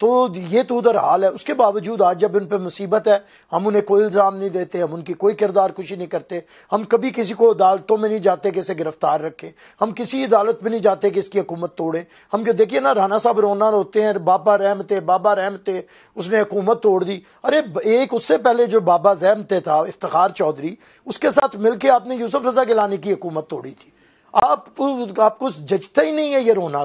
तो ये तो उधर हाल है। उसके बावजूद आज जब इन पर मुसीबत है हम उन्हें कोई इल्ज़ाम नहीं देते, हम उनकी कोई किरदार कुशी नहीं करते, हम कभी किसी को अदालतों में नहीं जाते कि इसे गिरफ्तार रखें, हम किसी अदालत में नहीं जाते कि इसकी हुकूमत तोड़ें। हम जो देखिए ना, राना साहब रोना रोते हैं, बाबा रहम थे उसने हुकूमत तोड़ दी। अरे एक उससे पहले जो बाबा ज़हमते था, इफ्तिखार चौधरी, उसके साथ मिलकर आपने यूसुफ रजा गिलानी की हुकूमत तोड़ी थी। आपको जचता ही नहीं है ये रोना।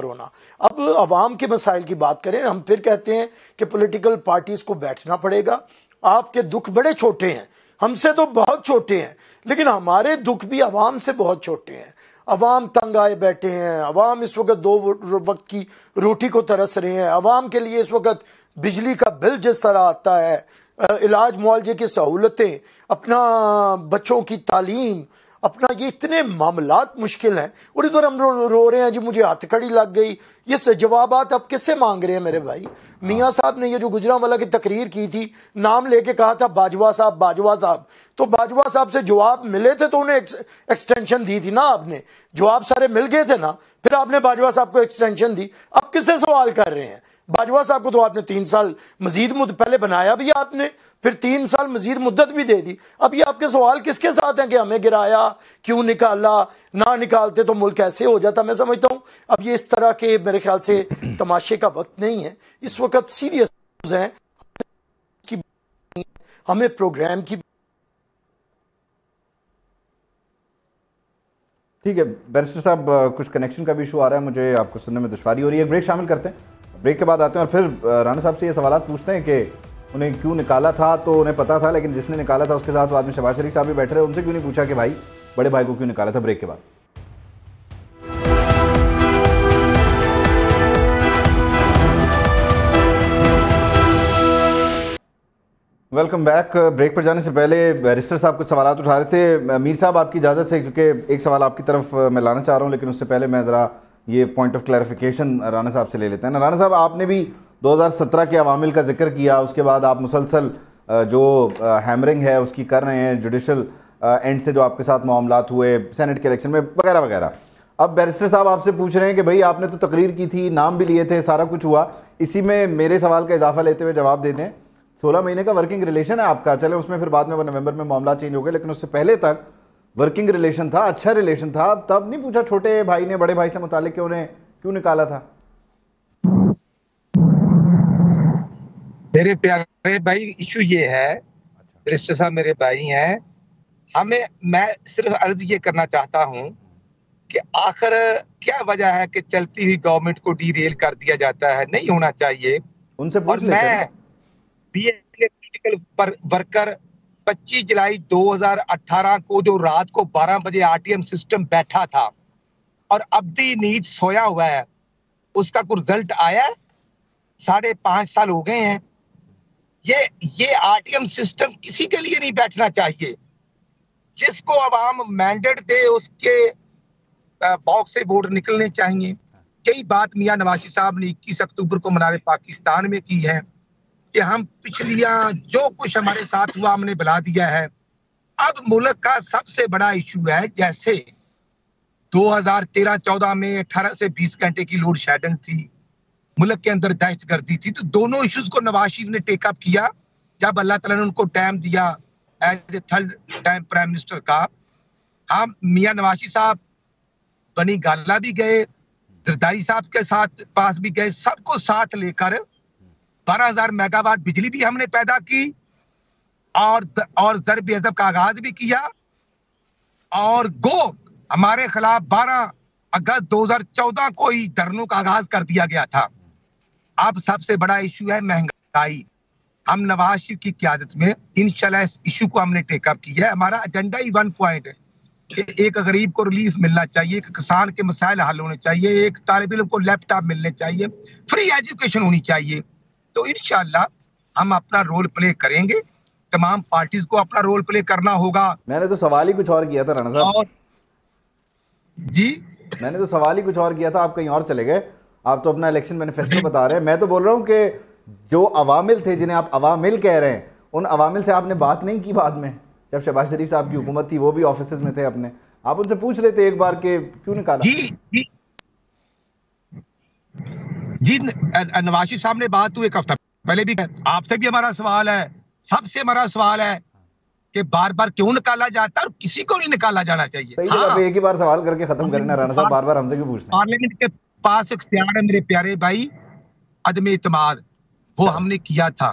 अब अवाम के मसाइल की बात करें, हम फिर कहते हैं कि पॉलिटिकल पार्टीज को बैठना पड़ेगा। आपके दुख बड़े छोटे हैं, हमसे तो बहुत छोटे हैं, लेकिन हमारे दुख भी अवाम से बहुत छोटे हैं। अवाम तंग आए बैठे हैं, अवाम इस वक्त 2 वक्त की रोटी को तरस रहे हैं, अवाम के लिए इस वक्त बिजली का बिल जिस तरह आता है, इलाज मुआवजे की सहूलतें, अपना बच्चों की तालीम, अपना ये इतने मामलात मुश्किल हैं, और इधर हम रो रहे हैं जी मुझे हथकड़ी लग गई। ये जवाबात आप किससे मांग रहे हैं मेरे भाई? मियाँ साहब ने ये जो गुजरांवाला की तकरीर की थी, नाम लेके कहा था बाजवा साहब, तो बाजवा साहब से जवाब मिले थे तो उन्हें एक्सटेंशन दी थी ना आपने, जवाब सारे मिल गए थे ना, फिर आपने बाजवा साहब को एक्सटेंशन दी। अब किससे सवाल कर रहे हैं? बाजवा साहब को तो आपने 3 साल मजीद पहले बनाया भी आपने, फिर 3 साल मजीद मुद्दत भी दे दी। अब ये आपके सवाल किसके साथ हैं कि हमें गिराया, क्यों निकाला, ना निकालते तो मुल्क ऐसे हो जाता। मैं समझता हूँ अब ये इस तरह के मेरे ख्याल से तमाशे का वक्त नहीं है, इस वक्त सीरियस है, हमें प्रोग्राम की। ठीक है बैरिस्टर साहब, कुछ कनेक्शन का भी इशू आ रहा है, मुझे आपको सुनने में दुश्वारी हो रही है। ब्रेक शामिल करते हैं, ब्रेक के बाद आते हैं और फिर राना साहब से ये सवाल पूछते हैं कि उन्हें क्यों निकाला था। तो उन्हें पता था, लेकिन जिसने निकाला था उसके साथ बाद में शहबाज शरीफ साहब भी बैठ रहे, उनसे क्यों नहीं पूछा कि भाई बड़े भाई को क्यों निकाला था। ब्रेक के बाद वेलकम बैक। ब्रेक पर जाने से पहले बैरिस्टर साहब कुछ सवाल उठा रहे थे। मीर साहब आपकी इजाज़त है, क्योंकि एक सवाल आपकी तरफ मैं लाना चाह रहा हूँ, लेकिन उससे पहले मैं ज़रा ये पॉइंट ऑफ क्लैरिफिकेशन राना साहब से ले लेते हैं ना। राना साहब, आपने भी 2017 के अवामिल का जिक्र किया, उसके बाद आप मुसलसल जो हैमरिंग है उसकी कर रहे हैं जुडिशल एंड से जो आपके साथ मामलात हुए सेनेट के इलेक्शन में वगैरह वगैरह। अब बैरिस्टर साहब आपसे पूछ रहे हैं कि भाई आपने तो तकरीर की थी, नाम भी लिए थे, सारा कुछ हुआ, इसी में मेरे सवाल का इजाफा लेते हुए जवाब देते हैं 16 महीने का वर्किंग रिलेशन है आपका, चले उसमें फिर बाद में नवंबर में मामला चेंज हो गए, लेकिन उससे पहले तक वर्किंग रिलेशन था, अच्छा रिलेशन था, तब नहीं पूछा छोटे भाई ने बड़े भाई से मुतालिक कि उन्हें क्यों निकाला था? मेरे प्यारे भाई, इशू ये है, बैरिस्टर साहब मेरे भाई हैं, मैं सिर्फ अर्ज ये करना चाहता हूं कि आखिर क्या वजह है कि चलती हुई गवर्नमेंट को डीरेल कर दिया जाता है? नहीं होना चाहिए। उनसे पूछ और मैं पॉलिटिकल वर्कर 25 जुलाई 2018 को जो रात को 12 बजे आरटीएम सिस्टम बैठा था और अब्दी नींद सोया हुआ है, उसका कोई रिजल्ट आया? 5.5 साल हो गए हैं। ये आरटीएम सिस्टम किसी के लिए नहीं बैठना चाहिए। जिसको अवाम मैंडेट दे उसके बॉक्स से वोट निकलने चाहिए। यही बात मियां नवाशी साहब ने 21 अक्टूबर को मनारे पाकिस्तान में की है कि हम पिछलियां जो कुछ हमारे साथ हुआ हमने बुला दिया है। अब मुल्क का सबसे बड़ा इशू है, जैसे 2013-14 में 18 से 20 घंटे की लोड शेडिंग थी, मुल्क के अंदर दहशतगर्दी थी, तो दोनों इश्यूज को नवाज शरीफ ने टेकअप किया जब अल्लाह ताला ने उनको टाइम दिया as a third time prime minister का। हम मियां नवाशी साहब बनी गाला भी गए, जरदारी साहब के साथ पास भी गए, सबको साथ लेकर 12,000 मेगावाट बिजली भी हमने पैदा की और ज़रब अज़ब का आगाज भी किया। और हमारे खिलाफ 12 अगस्त 2014 को ही धरनों का आगाज कर दिया गया था। अब सबसे बड़ा इशू है महंगाई। हम नवाज शरीफ की क़यादत में इंशाल्लाह इस इशू को हमने टेकअप किया है। हमारा एजेंडा ही 1 पॉइंट है कि एक गरीब को रिलीफ मिलना चाहिए, एक किसान के मसाइल हल होने चाहिए, एक तालिब इल्म को लैपटॉप मिलने चाहिए, फ्री एजुकेशन होनी चाहिए। तो इंशाल्लाह हम अपना रोल प्ले करेंगे, तमाम पार्टीज को अपना रोल प्ले करना होगा। मैंने तो सवाल ही कुछ और किया था राणा साहब। जी, मैंने तो सवाल ही कुछ और किया था, आप कहीं और चले गए। आप तो अपना इलेक्शन मैनिफेस्टो बता रहे हैं, मैं तो बोल रहा हूँ कि जो अवामिल थे, जिन्हें आप अवामिल कह रहे हैं, उन अवामिल से आपने बात नहीं की बाद में, जब शहबाज शरीफ साहब की हुकूमत थी, वो भी ऑफिस में थे अपने, आप उनसे पूछ लेते एक बार कि क्यों निकाला? जी नवाज शरीफ साहब ने बात हुई एक हफ्ता पहले भी। आपसे भी हमारा सवाल है, सबसे हमारा सवाल है कि बार बार क्यों निकाला जाता है और किसी को नहीं निकाला जाना चाहिए। हाँ, एक ही बार सवाल करके खत्म करना राणा साहब, बार बार हमसे क्यों पूछना? पार्लियामेंट के पास इख्तियार है मेरे प्यारे भाई, अदम इत्माद, वो हमने किया था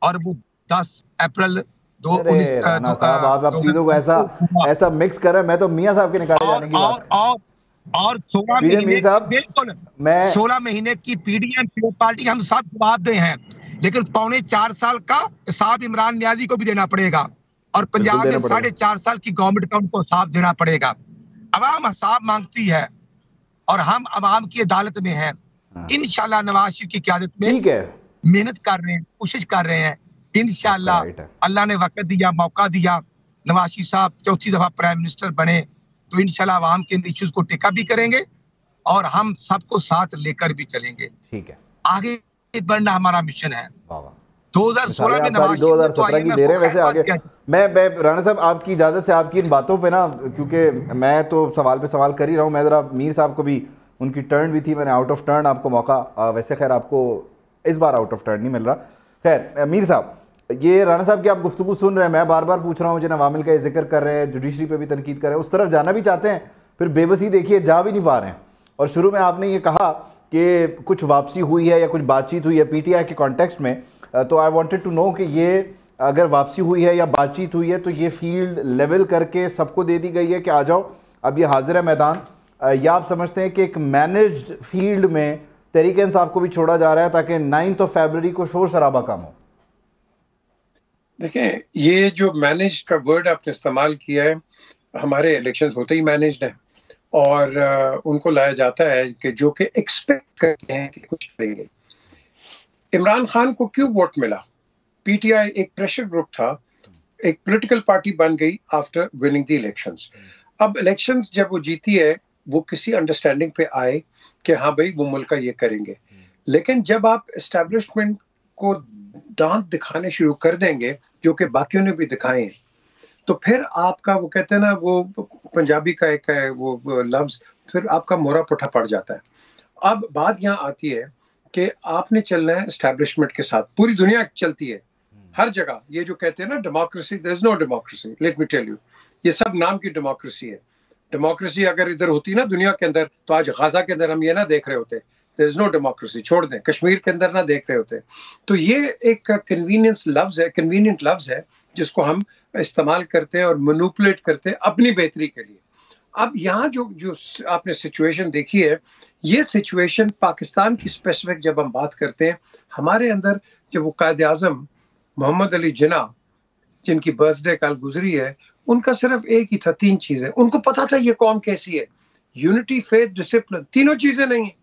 और वो 10 अप्रैल 2019 राणा साहब आप चीजों को ऐसा मिक्स कर रहे हैं। मैं तो मियां साहब के निकाले जाने की बात और 16 महीने साहब, बिल्कुल 16 महीने की पीडीएम पार्टी हम सब जवाब दे हैं, लेकिन 4.25 साल का हिसाब इमरान नियाजी को भी देना पड़ेगा और पंजाब में 4.5 साल की गवर्नमेंट का उनको हिसाब देना पड़ेगा। अवाम हिसाब मांगती है और हम अवाम की अदालत में हैं। इंशाल्लाह नवाज शरीफ की क़यादत में मेहनत कर रहे हैं, कोशिश कर रहे हैं। इंशाल्लाह अल्लाह ने वक्त दिया, मौका दिया, नवाज शरीफ साहब चौथी दफा प्राइम मिनिस्टर बने तो इंशाल्लाह अवाम के इश्यूज को टेकअप भी करेंगे और हम सबको साथ लेकर भी चलेंगे। ठीक है, आगे बढ़ना हमारा मिशन है। 2016 में 2017 की दे रहे हैं वैसे आगे। मैं राणा साहब आपकी इजाजत से आपकी इन बातों पे ना, क्योंकि मैं तो सवाल पे सवाल कर ही रहा हूँ, मैं जरा मीर साहब को भी, उनकी टर्न भी थी, मैंने आउट ऑफ टर्न आपको मौका, वैसे खैर आपको इस बार आउट ऑफ टर्न नहीं मिल रहा। खैर मीर साहब, ये राणा साहब की आप गुफ्तगू सुन रहे हैं, मैं बार बार पूछ रहा हूँ, जिन अवामिल का जिक्र कर रहे हैं, जुडिशरी पे भी तनकीद कर रहे हैं, उस तरफ जाना भी चाहते हैं, फिर बेबसी देखिए जा भी नहीं पा रहे हैं। और शुरू में आपने ये कहा कि कुछ वापसी हुई है या कुछ बातचीत हुई है पीटीआई के कॉन्टेक्स्ट में, तो आई वांटेड टू नो कि ये अगर वापसी हुई है या बातचीत हुई है तो ये फील्ड लेवल करके सबको दे दी गई है कि आ जाओ अब ये हाजिर है मैदान, या आप समझते हैं कि एक मैनेज्ड फील्ड में तहरीक इंसाफ को भी छोड़ा जा रहा है ताकि 9 फरवरी को शोर शराबा कम हो? देखें, ये जो मैनेज का वर्ड आपने इस्तेमाल किया है, हमारे इलेक्शंस होते ही मैनेज्ड हैं और उनको लाया जाता है कि जो कि एक्सपेक्ट करते हैं कि कुछ करेंगे। इमरान खान को क्यों वोट मिला? पीटीआई एक प्रेशर ग्रुप था, एक पॉलिटिकल पार्टी बन गई आफ्टर विनिंग द इलेक्शंस। अब इलेक्शंस जब वो जीती है, वो किसी अंडरस्टैंडिंग पे आए कि हाँ भाई वो मुल्क का ये करेंगे, लेकिन जब आप एस्टैब्लिशमेंट को दांत दिखाने शुरू कर देंगे, जो कि बाकियों ने भी दिखाए हैं, तो फिर आपका वो कहते हैं ना, वो पंजाबी का एक है वो लफ्ज, फिर आपका मोरा पुठा पड़ जाता है। अब बात यहाँ आती है कि आपने चलना है एस्टैब्लिशमेंट के साथ, पूरी दुनिया चलती है हर जगह। ये जो कहते हैं ना democracy, there is no democracy, let me tell you, ये सब नाम की डेमोक्रेसी है। डेमोक्रेसी अगर इधर होती ना दुनिया के अंदर, तो आज गाजा के अंदर हम ये ना देख रहे होते, देयर इज नो डेमोक्रेसी, छोड़ दें, कश्मीर के अंदर ना देख रहे होते। तो ये एक कन्वीनियंस लफ्ज है, कन्वीनियंट लफ्ज है जिसको हम इस्तेमाल करते हैं और मैनिपुलेट करते हैं अपनी बेहतरी के लिए। अब यहाँ जो जो आपने सिचुएशन देखी है, ये सिचुएशन पाकिस्तान की स्पेसिफिक जब हम बात करते हैं, हमारे अंदर जब वो कायद आज़म मोहम्मद अली जिन्ना जिनकी बर्थडे कल गुजरी है, उनका सिर्फ एक ही था, 3 चीजें उनको पता था ये कौम कैसी है, यूनिटी, फेथ, डिसिप्लिन। तीनों चीजें नहीं है।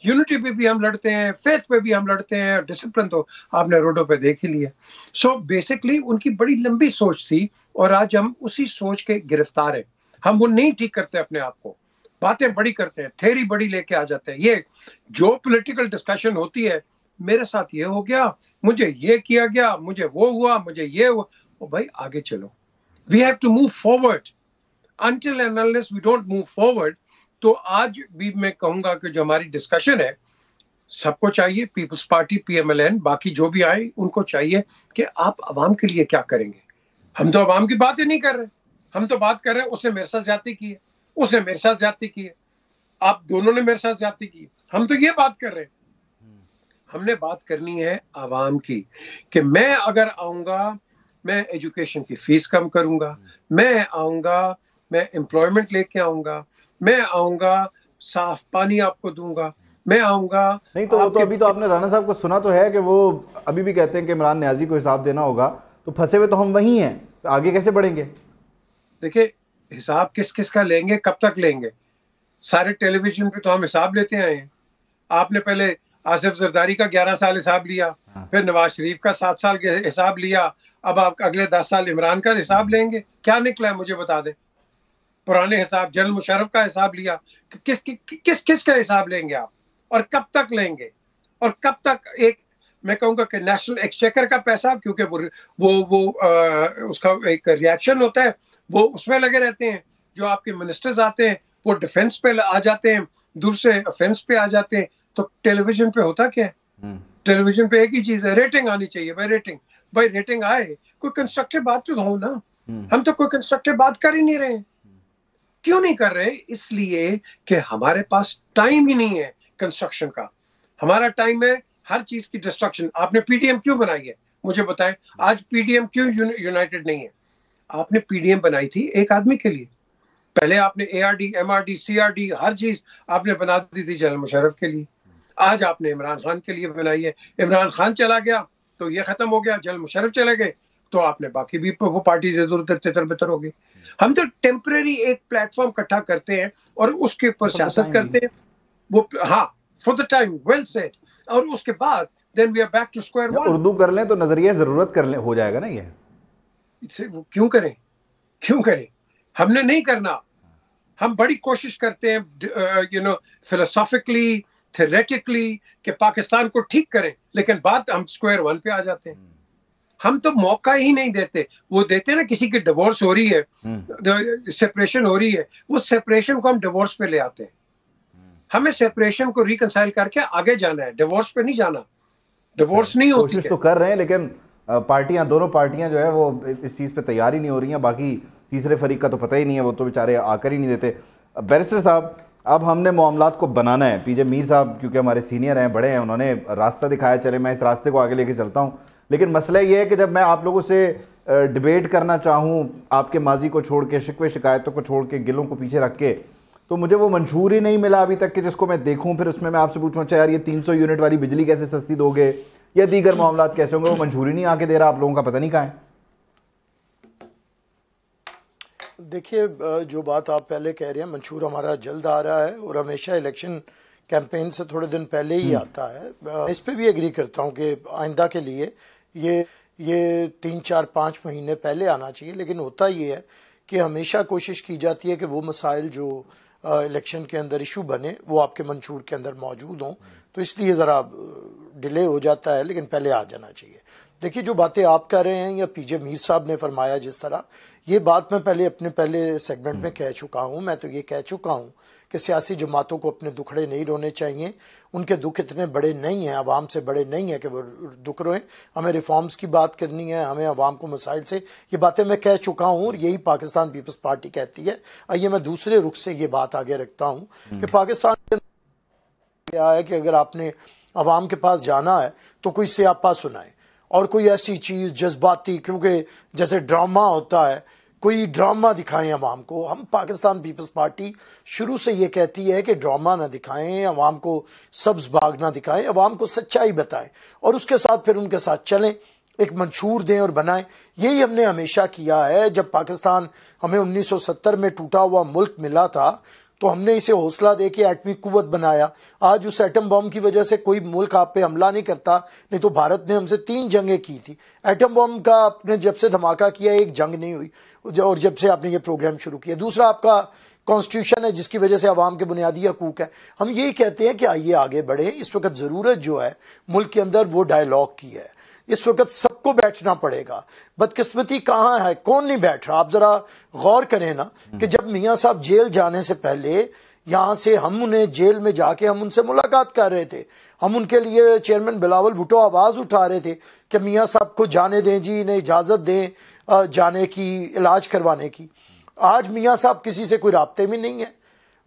यूनिटी पे भी हम लड़ते हैं, फेथ पे भी हम लड़ते हैं, डिसिप्लिन तो आपने रोडों पे देख ही लिया। सो बेसिकली उनकी बड़ी लंबी सोच थी और आज हम उसी सोच के गिरफ्तार हैं। हम वो नहीं ठीक करते अपने आप को, बातें बड़ी करते हैं, थ्योरी बड़ी लेके आ जाते हैं। ये जो पॉलिटिकल डिस्कशन होती है, मेरे साथ ये हो गया, मुझे ये किया गया, मुझे वो हुआ, मुझे ये हुआ, ओ भाई आगे चलो। We have to move forward. Until and unless we don't move forward, तो आज भी मैं कहूंगा कि जो हमारी डिस्कशन है, सबको चाहिए, पीपल्स पार्टी, पीएमएलएन, बाकी जो भी आए, उनको चाहिए कि आप अवाम के लिए क्या करेंगे। हम तो अवाम की बातें नहीं कर रहे, हम तो बात कर रहे हैं उसने मेरे साथ ज्यादती की है, उसने मेरे साथ ज्यादती की है, आप दोनों ने मेरे साथ ज्यादती की। हम तो ये बात कर रहे हैं। हमने बात करनी है आवाम की कि मैं अगर आऊंगा, मैं एजुकेशन की फीस कम करूंगा, मैं आऊंगा, मैं एम्प्लॉयमेंट लेके आऊंगा, मैं आऊंगा, साफ पानी आपको दूंगा, मैं आऊंगा। नहीं तो वो तो अभी तो आपने राणा साहब को सुना तो है कि वो अभी भी कहते हैं कि इमरान न्याजी को हिसाब देना होगा, तो फंसे हुए तो हम वही हैं, तो आगे कैसे बढ़ेंगे? देखिए, हिसाब किस किस का लेंगे, कब तक लेंगे? सारे टेलीविजन पे तो हम हिसाब लेते आए हैं। आपने पहले आसिफ जरदारी का 11 साल हिसाब लिया, फिर नवाज शरीफ का 7 साल के हिसाब लिया, अब आप अगले 10 साल इमरान का हिसाब लेंगे। क्या निकला है मुझे बता दें। पुराने हिसाब, जनरल मुशर्रफ का हिसाब लिया, किस का हिसाब लेंगे आप, और कब तक लेंगे, और कब तक एक, मैं कहूंगा कि नेशनल एक्सचेकर का पैसा, क्योंकि वो उसका एक रिएक्शन होता है, वो उसमें लगे रहते हैं। जो आपके मिनिस्टर्स आते हैं वो डिफेंस पे आ जाते हैं, दूसरे ऑफेंस पे आ जाते हैं। तो टेलीविजन पे होता क्या है? टेलीविजन पे एक ही चीज है, रेटिंग आनी चाहिए भाई, रेटिंग। भाई रेटिंग आए, कोई कंस्ट्रक्टिव बात तो हो ना। हम तो कोई कंस्ट्रक्टिव बात कर ही नहीं रहे। क्यों नहीं कर रहे? इसलिए कि हमारे पास टाइम ही नहीं है कंस्ट्रक्शन का। हमारा टाइम है हर चीज की डिस्ट्रक्शन। आपने पीडीएम क्यों बनाई है मुझे बताएं। आज पीडीएम क्यों यूनाइटेड नहीं है? आपने पीडीएम बनाई थी एक आदमी के लिए। पहले आपने एआरडी, एमआरडी, सीआरडी, हर चीज आपने बना दी थी जनरल मुशर्रफ के लिए। आज आपने इमरान खान के लिए बनाई है। इमरान खान चला गया तो ये खत्म हो गया, जनरल मुशर्रफ चले गए तो आपने बाकी भी वो पार्टी से दूर तितर बितर हो गई। हम तो टेम्परेरी एक प्लेटफॉर्म इकट्ठा करते हैं और उसके ऊपर सियासत करते हैं। वो हाँ, for the time, well said. और उसके बाद then we are back to square one. Urdu कर लें तो नजरिया जरूरत कर लें, हो जाएगा ना ये। क्यों करें, क्यों करें? हमने नहीं करना। हम बड़ी कोशिश करते हैं फिलोसॉफिकली, थ्योरेटिकली कि पाकिस्तान को ठीक करें, लेकिन बात हम स्क्वायर वन पे आ जाते हैं। हम तो मौका ही नहीं देते। वो देते ना, किसी की डिवोर्स हो रही है, सेपरेशन हो रही है, वो सेपरेशन को हम डिवोर्स पे ले आते हैं। हमें सेपरेशन को रिकंसाइल करके आगे जाना है, डिवोर्स पे नहीं जाना। डिवोर्स नहीं होती है। कोशिश तो कर रहे हैं, लेकिन पार्टियां, दोनों पार्टियां जो है वो इस चीज पे तैयार ही नहीं हो रही हैं। बाकी तीसरे फरीक का तो पता ही नहीं है, वो तो बेचारे आकर ही नहीं देते। बैरिस्टर साहब, अब हमने मामलात को बनाना है। पीजे मीर साहब क्योंकि हमारे सीनियर हैं, बड़े हैं, उन्होंने रास्ता दिखाया, चले मैं इस रास्ते को आगे लेके चलता हूँ। लेकिन मसला ये है कि जब मैं आप लोगों से डिबेट करना चाहूँ, आपके माजी को छोड़ के, शिकवे शिकायतों को छोड़ के, गिलों को पीछे रख के, तो मुझे वो मंशूर ही नहीं मिला अभी तक कि जिसको मैं देखूँ, फिर उसमें मैं आपसे पूछूँ, अच्छा यार ये 300 यूनिट वाली बिजली कैसे सस्ती दोगे, या दीगर मामलात कैसे होंगे, वो मंशूर ही नहीं आके दे रहा। आप लोगों का पता नहीं कहाँ है। देखिए, जो बात आप पहले कह रहे हैं, मंशूर हमारा जल्द आ रहा है और हमेशा इलेक्शन कैंपेन से थोड़े दिन पहले ही आता है। इस पे भी एग्री करता हूं कि आइंदा के लिए ये 3, 4, 5 महीने पहले आना चाहिए। लेकिन होता ये है कि हमेशा कोशिश की जाती है कि वो मसाइल जो इलेक्शन के अंदर इशू बने वो आपके मंशूर के अंदर मौजूद हों, तो इसलिए ज़रा डिले हो जाता है, लेकिन पहले आ जाना चाहिए। देखिए, जो बातें आप कह रहे हैं या पीजे मीर साहब ने फरमाया जिस तरह, ये बात मैं अपने पहले सेगमेंट में कह चुका हूं। मैं तो ये कह चुका हूं कि सियासी जमातों को अपने दुखड़े नहीं रोने चाहिए। उनके दुख इतने बड़े नहीं हैं, आवाम से बड़े नहीं है कि वो दुख रोएं। हमें रिफॉर्म्स की बात करनी है, हमें आवाम को मसाइल से, ये बातें मैं कह चुका हूं और यही पाकिस्तान पीपल्स पार्टी कहती है। आइए मैं दूसरे रुख से ये बात आगे रखता हूं कि पाकिस्तान के अंदर क्या है कि अगर आपने आवाम के पास जाना है तो कोई स्यापा सुनाए और कोई ऐसी चीज जज्बाती, क्योंकि जैसे ड्रामा होता है, कोई ड्रामा दिखाएं अवाम को। हम पाकिस्तान पीपल्स पार्टी शुरू से ये कहती है कि ड्रामा ना दिखाएं, अवाम को सब्ज बाग ना दिखाएं, अवाम को सच्चाई बताएं और उसके साथ फिर उनके साथ चलें, एक मंशूर दें और बनाएं। यही हमने हमेशा किया है। जब पाकिस्तान हमें 1970 में टूटा हुआ मुल्क मिला था तो हमने इसे हौसला दे के एटमी कुव्वत बनाया। आज उस एटम बम की वजह से कोई मुल्क आप पे हमला नहीं करता, नहीं तो भारत ने हमसे 3 जंगें की थी। एटम बम का आपने जब से धमाका किया एक जंग नहीं हुई, और जब से आपने ये प्रोग्राम शुरू किया। दूसरा आपका कॉन्स्टिट्यूशन है जिसकी वजह से आवाम के बुनियादी हकूक है। हम यही कहते हैं कि आइए आगे बढ़े। इस वक्त जरूरत जो है मुल्क के अंदर वो डायलॉग की है। इस वक्त सबको बैठना पड़ेगा। बदकिस्मती कहाँ है, कौन नहीं बैठ रहा? आप जरा गौर करें ना कि जब मियाँ साहब जेल जाने से पहले यहाँ से हम उन्हें जेल में जाके हम उनसे मुलाकात कर रहे थे, हम उनके लिए चेयरमैन बिलावल भुट्टो आवाज उठा रहे थे कि मियाँ साहब को जाने दें जी, इन्हें इजाजत दें जाने की, इलाज करवाने की। आज मियाँ साहब किसी से कोई राब्ते में नहीं है।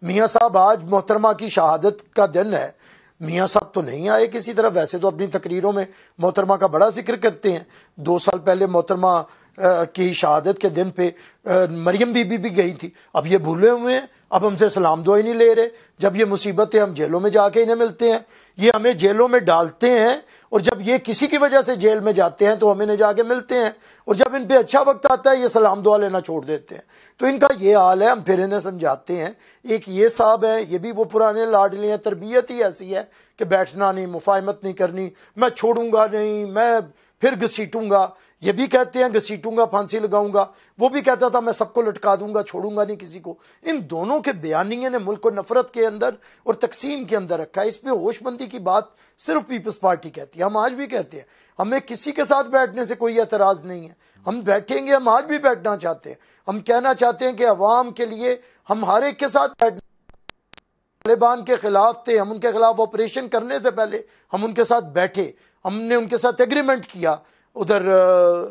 मियाँ साहब आज मोहतरमा की शहादत का दिन है, मियाँ साहब तो नहीं आए किसी तरफ। वैसे तो अपनी तकरीरों में मोहतरमा का बड़ा जिक्र करते हैं। 2 साल पहले मोहतरमा की शहादत के दिन पे मरियम बीबी भी गई थी। अब ये भूले हुए हैं, अब हमसे सलाम दुआ ही नहीं ले रहे। जब ये मुसीबत है हम जेलों में जाके इन्हें मिलते हैं, ये हमें जेलों में डालते हैं, और जब ये किसी की वजह से जेल में जाते हैं तो हम इन्हें जाके मिलते हैं, और जब इन पे अच्छा वक्त आता है ये सलाम दुआ लेना छोड़ देते हैं। तो इनका ये हाल है। हम फिर इन्हें समझाते हैं। एक ये साहब है, ये भी वो पुराने लाडले हैं। तरबियत ही ऐसी है कि बैठना नहीं, मुफाहमत नहीं करनी, मैं छोड़ूंगा नहीं, मैं फिर घसीटूंगा। ये भी कहते हैं घसीटूंगा, फांसी लगाऊंगा। वो भी कहता था मैं सबको लटका दूंगा, छोड़ूंगा नहीं किसी को। इन दोनों के बयानिए ने मुल्क को नफरत के अंदर और तकसीम के अंदर रखा है। इस पे होशमंदी की बात सिर्फ पीपल्स पार्टी कहती है। हम आज भी कहते हैं हमें किसी के साथ बैठने से कोई एतराज नहीं है, हम बैठेंगे। हम आज भी बैठना चाहते हैं। हम कहना चाहते हैं कि अवाम के लिए हम हर एक के साथ बैठना। तालिबान के खिलाफ थे, हम उनके खिलाफ ऑपरेशन करने से पहले हम उनके साथ बैठे, हमने उनके साथ एग्रीमेंट किया। उधर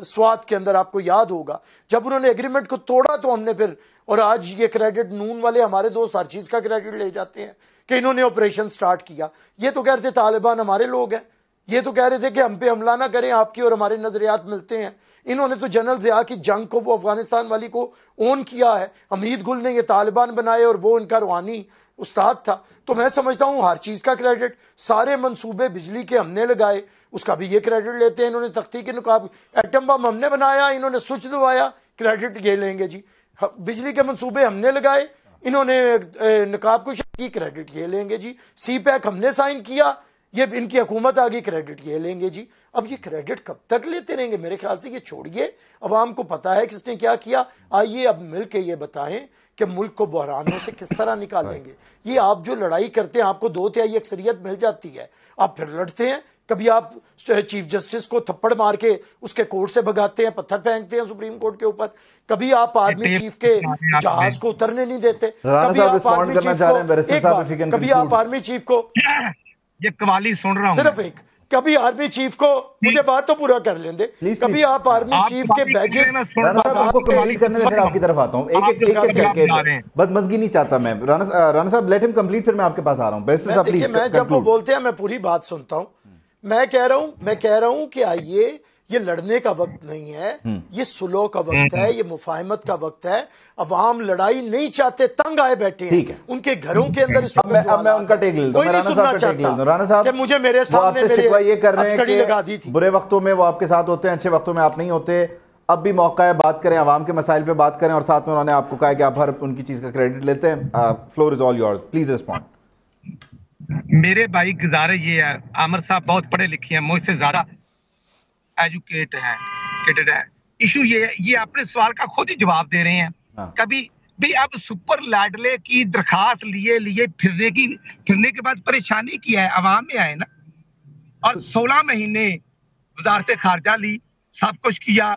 स्वात के अंदर आपको याद होगा जब उन्होंने एग्रीमेंट को तोड़ा तो हमने फिर, और आज ये क्रेडिट नून वाले हमारे दोस्त हर चीज का क्रेडिट ले जाते हैं कि इन्होंने ऑपरेशन स्टार्ट किया। ये तो कह रहे थे तालिबान हमारे लोग हैं, ये तो कह रहे थे कि हम पे हमला ना करें, आपकी और हमारे नजरियात मिलते हैं। इन्होंने तो जनरल ज़िया की जंग को, वो अफगानिस्तान वाली को ओन किया है। हमीद गुल ने ये तालिबान बनाए और वो इनका रूहानी उस्ताद था। तो मैं समझता हूं हर चीज का क्रेडिट, सारे मंसूबे बिजली के हमने लगाए उसका भी ये क्रेडिट लेते हैं। इन्होंने तख्ती के नुकाब, एटम बम हमने बनाया, इन्होंने स्विच दबाया, क्रेडिट ये लेंगे जी। बिजली के मंसूबे हमने लगाए, इन्होंने नकाब कुश की, क्रेडिट ये लेंगे जी। सी पैक हमने साइन किया, ये इनकी हुकूमत आ गई, क्रेडिट ये लेंगे जी। अब ये क्रेडिट कब तक लेते रहेंगे? मेरे ख्याल से ये छोड़िए, अवाम को पता है किसने क्या किया। आइए अब मिलके ये बताएं कि मुल्क को बहरानों से किस तरह निकालेंगे। ये आप जो लड़ाई करते हैं, आपको 2/3 अक्सरियत मिल जाती है, आप फिर लड़ते हैं। कभी आप चीफ जस्टिस को थप्पड़ मार के उसके कोर्ट से भगाते हैं, पत्थर फेंकते हैं सुप्रीम कोर्ट के ऊपर। कभी आप आर्मी चीफ के जहाज को उतरने नहीं देते, कभी आप आर्मी चीफ को ये कवाली सुन रहा हूं सिर्फ एक, कभी आर्मी चीफ को, मुझे बात तो पूरा कर लेंदे, कभी आप आर्मी चीफ के बैजेस कवाली करने में फिर आपकी तरफ आता हूं। एक बदमजगी नहीं चाहता मैं। राणा साहब लेट हिम कंप्लीट, फिर मैं आपके पास आ रहा हूं। देखिए मैं जब वो बोलते हैं मैं पूरी बात सुनता हूं। मैं कह रहा हूं कि आइए, ये लड़ने का वक्त नहीं है, ये सुलह का वक्त है, ये मुफाहमत का वक्त है। अवाम लड़ाई नहीं चाहते, तंग आए बैठे हैं उनके घरों के अंदर। इस वक्त मैं उनका टेक ले, कोई नहीं सुनना चाहता। राणा साहब कि मुझे मेरे सामने ये कर रहे हथकड़ी लगा दी थी। बुरे वक्तों में वो आपके साथ होते हैं, अच्छे वक्तों में आप नहीं होते। अब भी मौका है, बात करें, अवाम के मसाइल पे बात करें। और साथ में उन्होंने आपको कहा कि आप हर उनकी चीज का क्रेडिट लेते हैं। Floor is all yours, please respond. मेरे भाई गुजारे ये है, आमिर साहब बहुत पढ़े लिखे हैं, मुझसे ज्यादा एजुकेटेड है। इशू ये अपने सवाल का खुद ही जवाब दे रहे हैं। कभी भी अब सुपर लाडले की दरखास्त लिए फिरने के बाद परेशानी की है, अवाम में आए ना। और 16 महीने वजारत खारजा ली, सब कुछ किया,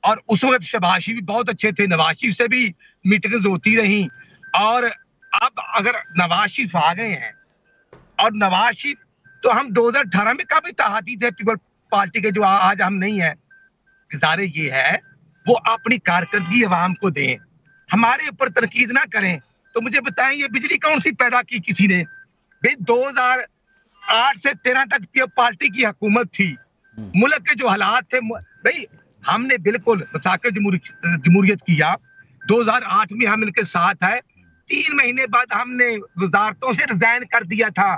और उस वक्त शहबाज शरीफ भी बहुत अच्छे थे, नवाज शरीफ से भी मीटिंग्स होती रही। और अब अगर नवाज शरीफ आ गए हैं, और नवाज शरीफ तो हम 2018 में काफी इत्तेहादी थे पीपल पार्टी के, जो आज हम नहीं है। गुजारे ये है वो अपनी कारकर्दगी अवाम को दें, हमारे ऊपर तनकीद ना करें। तो मुझे बताएं, ये बिजली कौन सी पैदा की किसी ने? भाई 2008 से 13 तक पार्टी की हुकूमत थी, मुल्क के जो हालात थे, भाई हमने बिल्कुल मसाके जमहूरियत किया। 2008 में हम इनके साथ है, 3 महीने बाद हमने वजारतों से रिजाइन कर दिया था।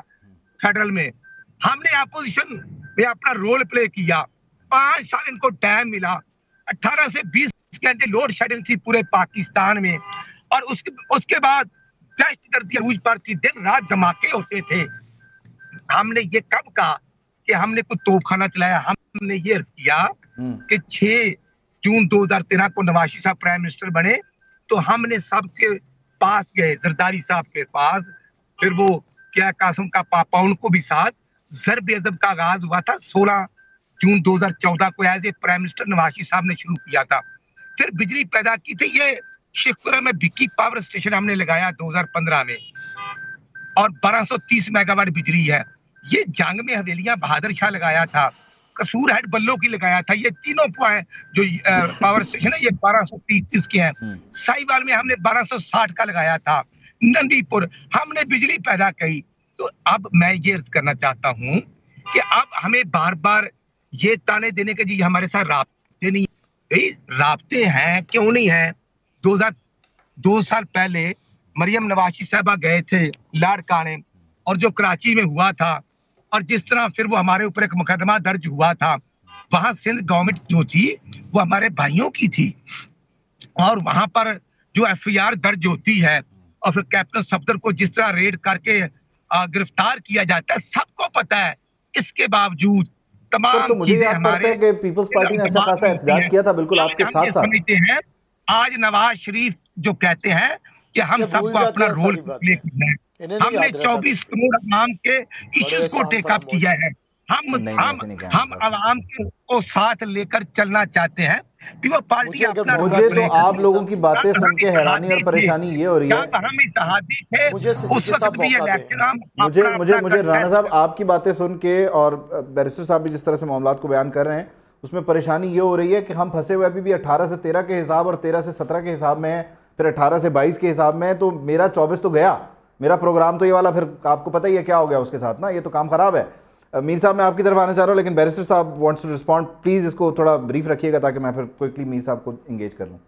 फेडरल में हमने अपोजिशन में अपना रोल प्ले किया, 5 साल इनको टाइम मिला, 18 से 20 घंटे लोड शेडिंग थी पूरे पाकिस्तान में। और उसके बाद दहशतगर्दी अरूज पर थी, दिन रात धमाके होते थे। हमने ये कब कहा कि हमने कुछ तोपखाना चलाया? हमने ये अर्ज किया कि 6 जून 2013 को नवाज शरीफ साहब प्राइम मिनिस्टर बने, तो हमने सबके पास गए, जरदारी साहब के पास, फिर वो क्या कासिम का पापा, उनको भी साथ। ज़र्ब-ए-अज़ब का आगाज हुआ था 16 जून 2014 को, as a prime minister Nawaz Sharif साहब ने शुरू किया था। फिर बिजली पैदा की थी, ये शेखपुरा में भिक्की पावर स्टेशन हमने लगाया 2015 में, और 1230 मेगावाट बिजली है। ये जंग में हवेलियां बहादुर शाह लगाया था, कसूर हेड बल्लो की लगाया था। ये तीनों पॉइंट जो पावर स्टेशन है ये 1233 के हैं। साहिवाल में हमने 1260 का लगाया था। नंदीपुर हमने बिजली पैदा की। तो अब मैं ये अर्ज करना चाहता हूँ कि अब हमें बार बार ये ताने देने के जी हमारे साथ राब्ते नहीं, राब्ते हैं क्यों नहीं है? 2 साल पहले मरियम नवाज साहबा गए थे लाड़काने, और जो कराची में हुआ था, और जिस तरह फिर वो हमारे ऊपर एक मुकदमा दर्ज हुआ था, वहां सिंध गवर्नमेंट जो थी वो हमारे भाइयों की थी, और वहां पर जो FIR दर्ज होती है, और फिर कैप्टन सफदर को जिस तरह रेड करके गिरफ्तार किया जाता है, सबको पता है। इसके बावजूद तमाम तो मुझे याद पड़ता है कि पीपल्स पार्टी ने अच्छा खासा एहतजाज किया था, बिल्कुल आपके साथ साथ। समझते हैं आज नवाज शरीफ जो कहते हैं कि हम सबको अपना रोल प्ले करना है, हमने 24 करोड़ आवाम के इश्यूज को टेकअप किया है। हम आवाम को साथ लेकर चलना चाहते हैं। पीपल पार्टी अपना, मुझे तो आप लोगों की बातें सुन के हैरानी और परेशानी ये हो रही है। हम इत्तेहादी थे उस वक्त भी इलेक्शन। मुझे राणा साहब आपकी बातें सुन के, और बैरिस्टर साहब भी जिस तरह से मामलात को बयान कर रहे हैं, उसमें परेशानी ये हो रही है कि हम फंसे हुए अभी भी 18 से 13 के हिसाब और 13 से 17 के हिसाब में है, फिर 18 से 22 के हिसाब में है। तो मेरा 24 तो गया, मेरा प्रोग्राम तो ये वाला, फिर आपको पता ही है क्या हो गया उसके साथ ना। ये तो काम खराब है। मीर साहब मैं आपकी तरफ आना चाह रहा हूँ, लेकिन बैरिस्टर साहब वांट्स टू रिस्पॉन्ड। प्लीज इसको थोड़ा ब्रीफ रखिएगा ताकि मैं फिर क्विकली मीर साहब को एंगेज कर लूँ।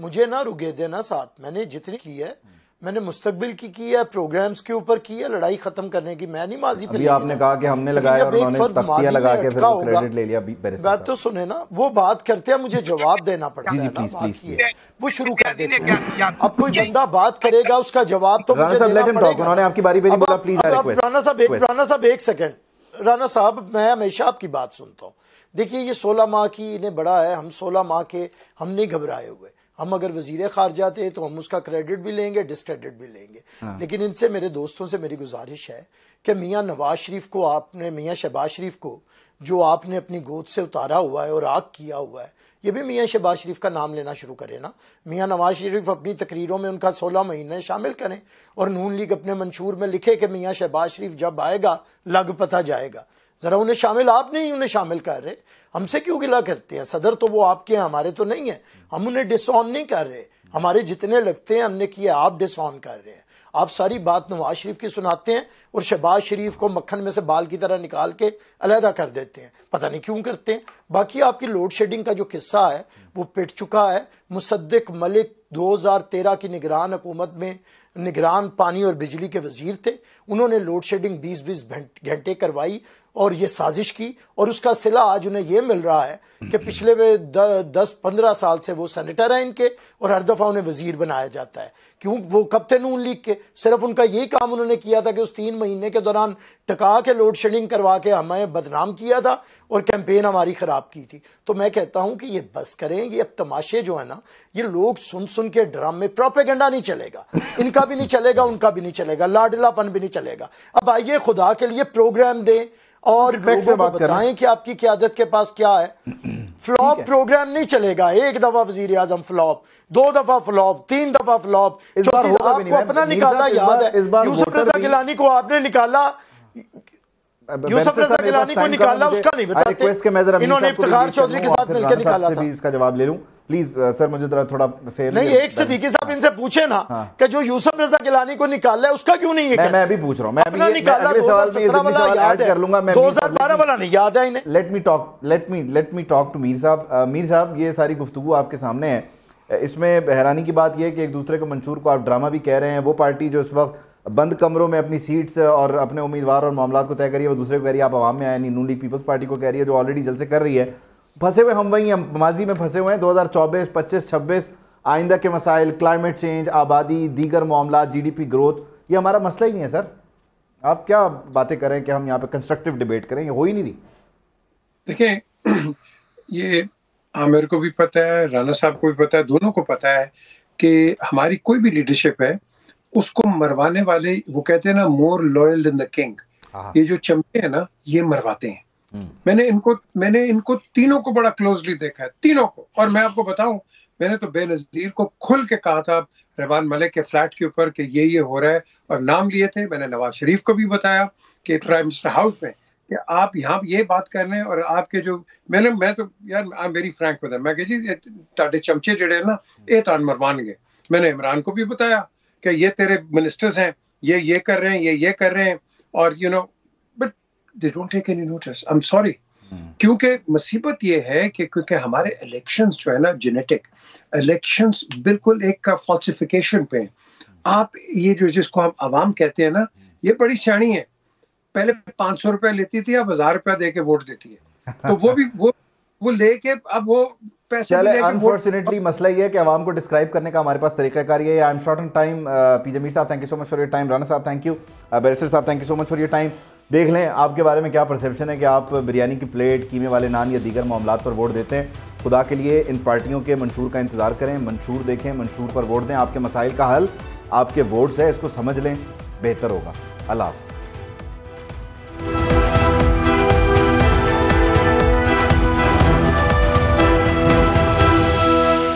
मुझे ना रुके देना साथ। मैंने जितनी की है, मैंने मुस्तकबिल की है, प्रोग्राम्स के ऊपर की है, लड़ाई खत्म करने की। मैं नहीं माजी पे। आपने कहा कि हमने लगाया और उन्होंने तख्तियां लगा के फिर क्रेडिट ले लिया। बात तो सुने ना, वो बात करते हैं, मुझे जवाब देना पड़ता है ना। बात की है वो शुरू कर देते हैं। अब कोई बंदा बात करेगा, उसका जवाब तो मुझे देना पड़ेगा। उन्होंने आपकी बारी पे नहीं बोला, प्लीज। राणा साहब एक सेकंड। राणा साहब मैं हमेशा आपकी बात सुनता हूँ। देखिए ये 16 माह की इन्हें बड़ा है, हम 16 माह के हम नहीं घबराए हुए। हम अगर वजीर खारजा थे तो हम उसका क्रेडिट भी लेंगे, डिस्क्रेडिट भी लेंगे। लेकिन इनसे, मेरे दोस्तों से मेरी गुजारिश है कि मियाँ नवाज शरीफ को आपने, मियाँ शहबाज शरीफ को जो आपने अपनी गोद से उतारा हुआ है और आग किया हुआ है, ये भी मियाँ शहबाज शरीफ का नाम लेना शुरू करें ना। मियाँ नवाज शरीफ अपनी तकरीरों में उनका 16 महीने शामिल करें, और नून लीग अपने मंशूर में लिखे कि मियाँ शहबाज शरीफ जब आएगा लग पता जाएगा। जरा उन्हें शामिल, आप नहीं उन्हें शामिल कर रहे, हमसे क्यों गिला करते हैं? सदर तो वो आपके हैं, हमारे तो नहीं है। हम उन्हें डिसऑन नहीं कर रहे, हमारे जितने लगते हैं हमने किया, आप डिसऑन कर रहे हैं। आप सारी बात नवाज शरीफ की सुनाते हैं और शहबाज शरीफ को मक्खन में से बाल की तरह निकाल के अलहदा कर देते हैं। पता नहीं क्यों करते हैं। बाकी आपकी लोड शेडिंग का जो किस्सा है वो पिट चुका है। मुसद्दिक मलिक 2013 की निगरान हुकूमत में निगरान पानी और बिजली के वजीर थे। उन्होंने लोड शेडिंग 20-20 घंटे करवाई और ये साजिश की, और उसका सिला आज उन्हें ये मिल रहा है कि पिछले 10-15 साल से वो सेनेटर है इनके, और हर दफा उन्हें वजीर बनाया जाता है। क्यों? वो कब थे नून लीग के? सिर्फ उनका यही काम उन्होंने किया था कि उस 3 महीने के दौरान टका के लोड शेडिंग करवा के हमें बदनाम किया था और कैंपेन हमारी खराब की थी। तो मैं कहता हूं कि ये बस करें। ये अब तमाशे जो है ना, ये लोग सुन सुन के ड्रामे, प्रोपेगेंडा नहीं चलेगा, इनका भी नहीं चलेगा, उनका भी नहीं चलेगा, लाडलापन भी नहीं चलेगा। अब आइए खुदा के लिए प्रोग्राम दें और लोगों को बताएं कि आपकी क़यादत के पास क्या है। फ्लॉप प्रोग्राम नहीं चलेगा। एक दफा वजीर आजम फ्लॉप, 2 दफा फ्लॉप, 3 दफा फ्लॉप, आपको अपना निकाला याद है। यूसुफ रजा गिलानी को आपने निकाला, यूसुफ रजा गिलानी को निकाला, उसका नहीं बताते। इन्होंने इफ्तिखार चौधरी के साथ मिलकर निकाला था। इसका जवाब ले लूं प्लीज सर, मुझे थोड़ा फेयर नहीं। एक सिद्दीकी साहब इनसे पूछे ना कि जो यूसुफ रजा गिलानी को निकाला है उसका क्यों नहीं है? मैं भी पूछ रहा हूं, मैं अपना निकाला 2017 वाला याद है, 2012 वाला नहीं याद है इन्हें। Let me talk to Mir साहब। मीर साहब, ये सारी गुफ्तगू आपके सामने है। इसमें हैरानी की बात यह है कि एक दूसरे को मंशूर को आप ड्रामा भी कह रहे हैं। वो पार्टी जो इस वक्त बंद कमरों में अपनी सीट्स और अपने उम्मीदवार और मामला को तय करी है, वो दूसरे को कह रही है आप आवाम में आए नहीं। नून लीग पीपल्स पार्टी को कह रही है जो ऑलरेडी जलसे कर रही है। फंसे हुए हम वहीं माजी में फंसे हुए हैं। 2024, 25, 26 आइंदा के मसाइल, क्लाइमेट चेंज, आबादी, दीगर मामला, GDP ग्रोथ, ये हमारा मसला ही नहीं है सर। आप क्या बातें करें कि हम यहाँ पे कंस्ट्रक्टिव डिबेट करें, ये हो ही नहीं रही। देखिए, ये आमिर को भी पता है, राना साहब को भी पता है, दोनों को पता है कि हमारी कोई भी लीडरशिप है उसको मरवाने वाले, वो कहते हैं ना more loyal than the king, ये जो चमचे हैं ना ये मरवाते हैं। मैंने इनको तीनों को बड़ा क्लोजली देखा है, तीनों को। और मैं आपको बताऊं, मैंने तो बेनजीर को खुल के कहा था रहमान मलिक के फ्लैट के ऊपर कि ये हो रहा है, और नाम लिए थे। मैंने नवाज शरीफ को भी बताया कि प्राइम मिनिस्टर हाउस में कि आप यहाँ ये बात कर रहे हैं, और आपके जो मैं तो यार I am very Frank with them, मैं कह जी ताड़े चमचे जड़े ना ये तान मरवान गए। मैंने इमरान को भी बताया कि ये तेरे मिनिस्टर्स हैं, ये कर रहे हैं, ये कर रहे हैं, और you know but they don't take any notice. I am sorry, क्योंकि मुसीबत ये है कि क्योंकि हमारे इलेक्शंस जो है ना, जेनेटिक इलेक्शंस बिल्कुल एक का फॉल्सिफिकेशन पे हैं। आप ये जो जिसको हम आवाम कहते हैं ना, ये बड़ी सियाणी है। पहले 500 रुपया लेती थी, अब 1000 रुपया दे के वोट देती है। तो वो भी वो लेके अब वो पैसे। अनफॉर्चुनेटली मसला ये है कि आवाम को डिस्क्राइब करने का हमारे पास तरीकाकार ये है। I am short on time. PJ Mir साहब, thank you so much for your time. Rana साहब, थैंक यू। बैरिस्टर साहब, thank you so much for your time. देख लें आपके बारे में क्या परसेप्शन है कि आप बिरयानी की प्लेट, कीमे वाले नान या दीगर मामलात पर वोट देते हैं। खुदा के लिए इन पार्टियों के मंशूर का इंतज़ार करें, मंशूर देखें, मंशूर पर वोट दें। आपके मसाइल का हल आपके वोट से, इसको समझ लें, बेहतर होगा। अल्लाह।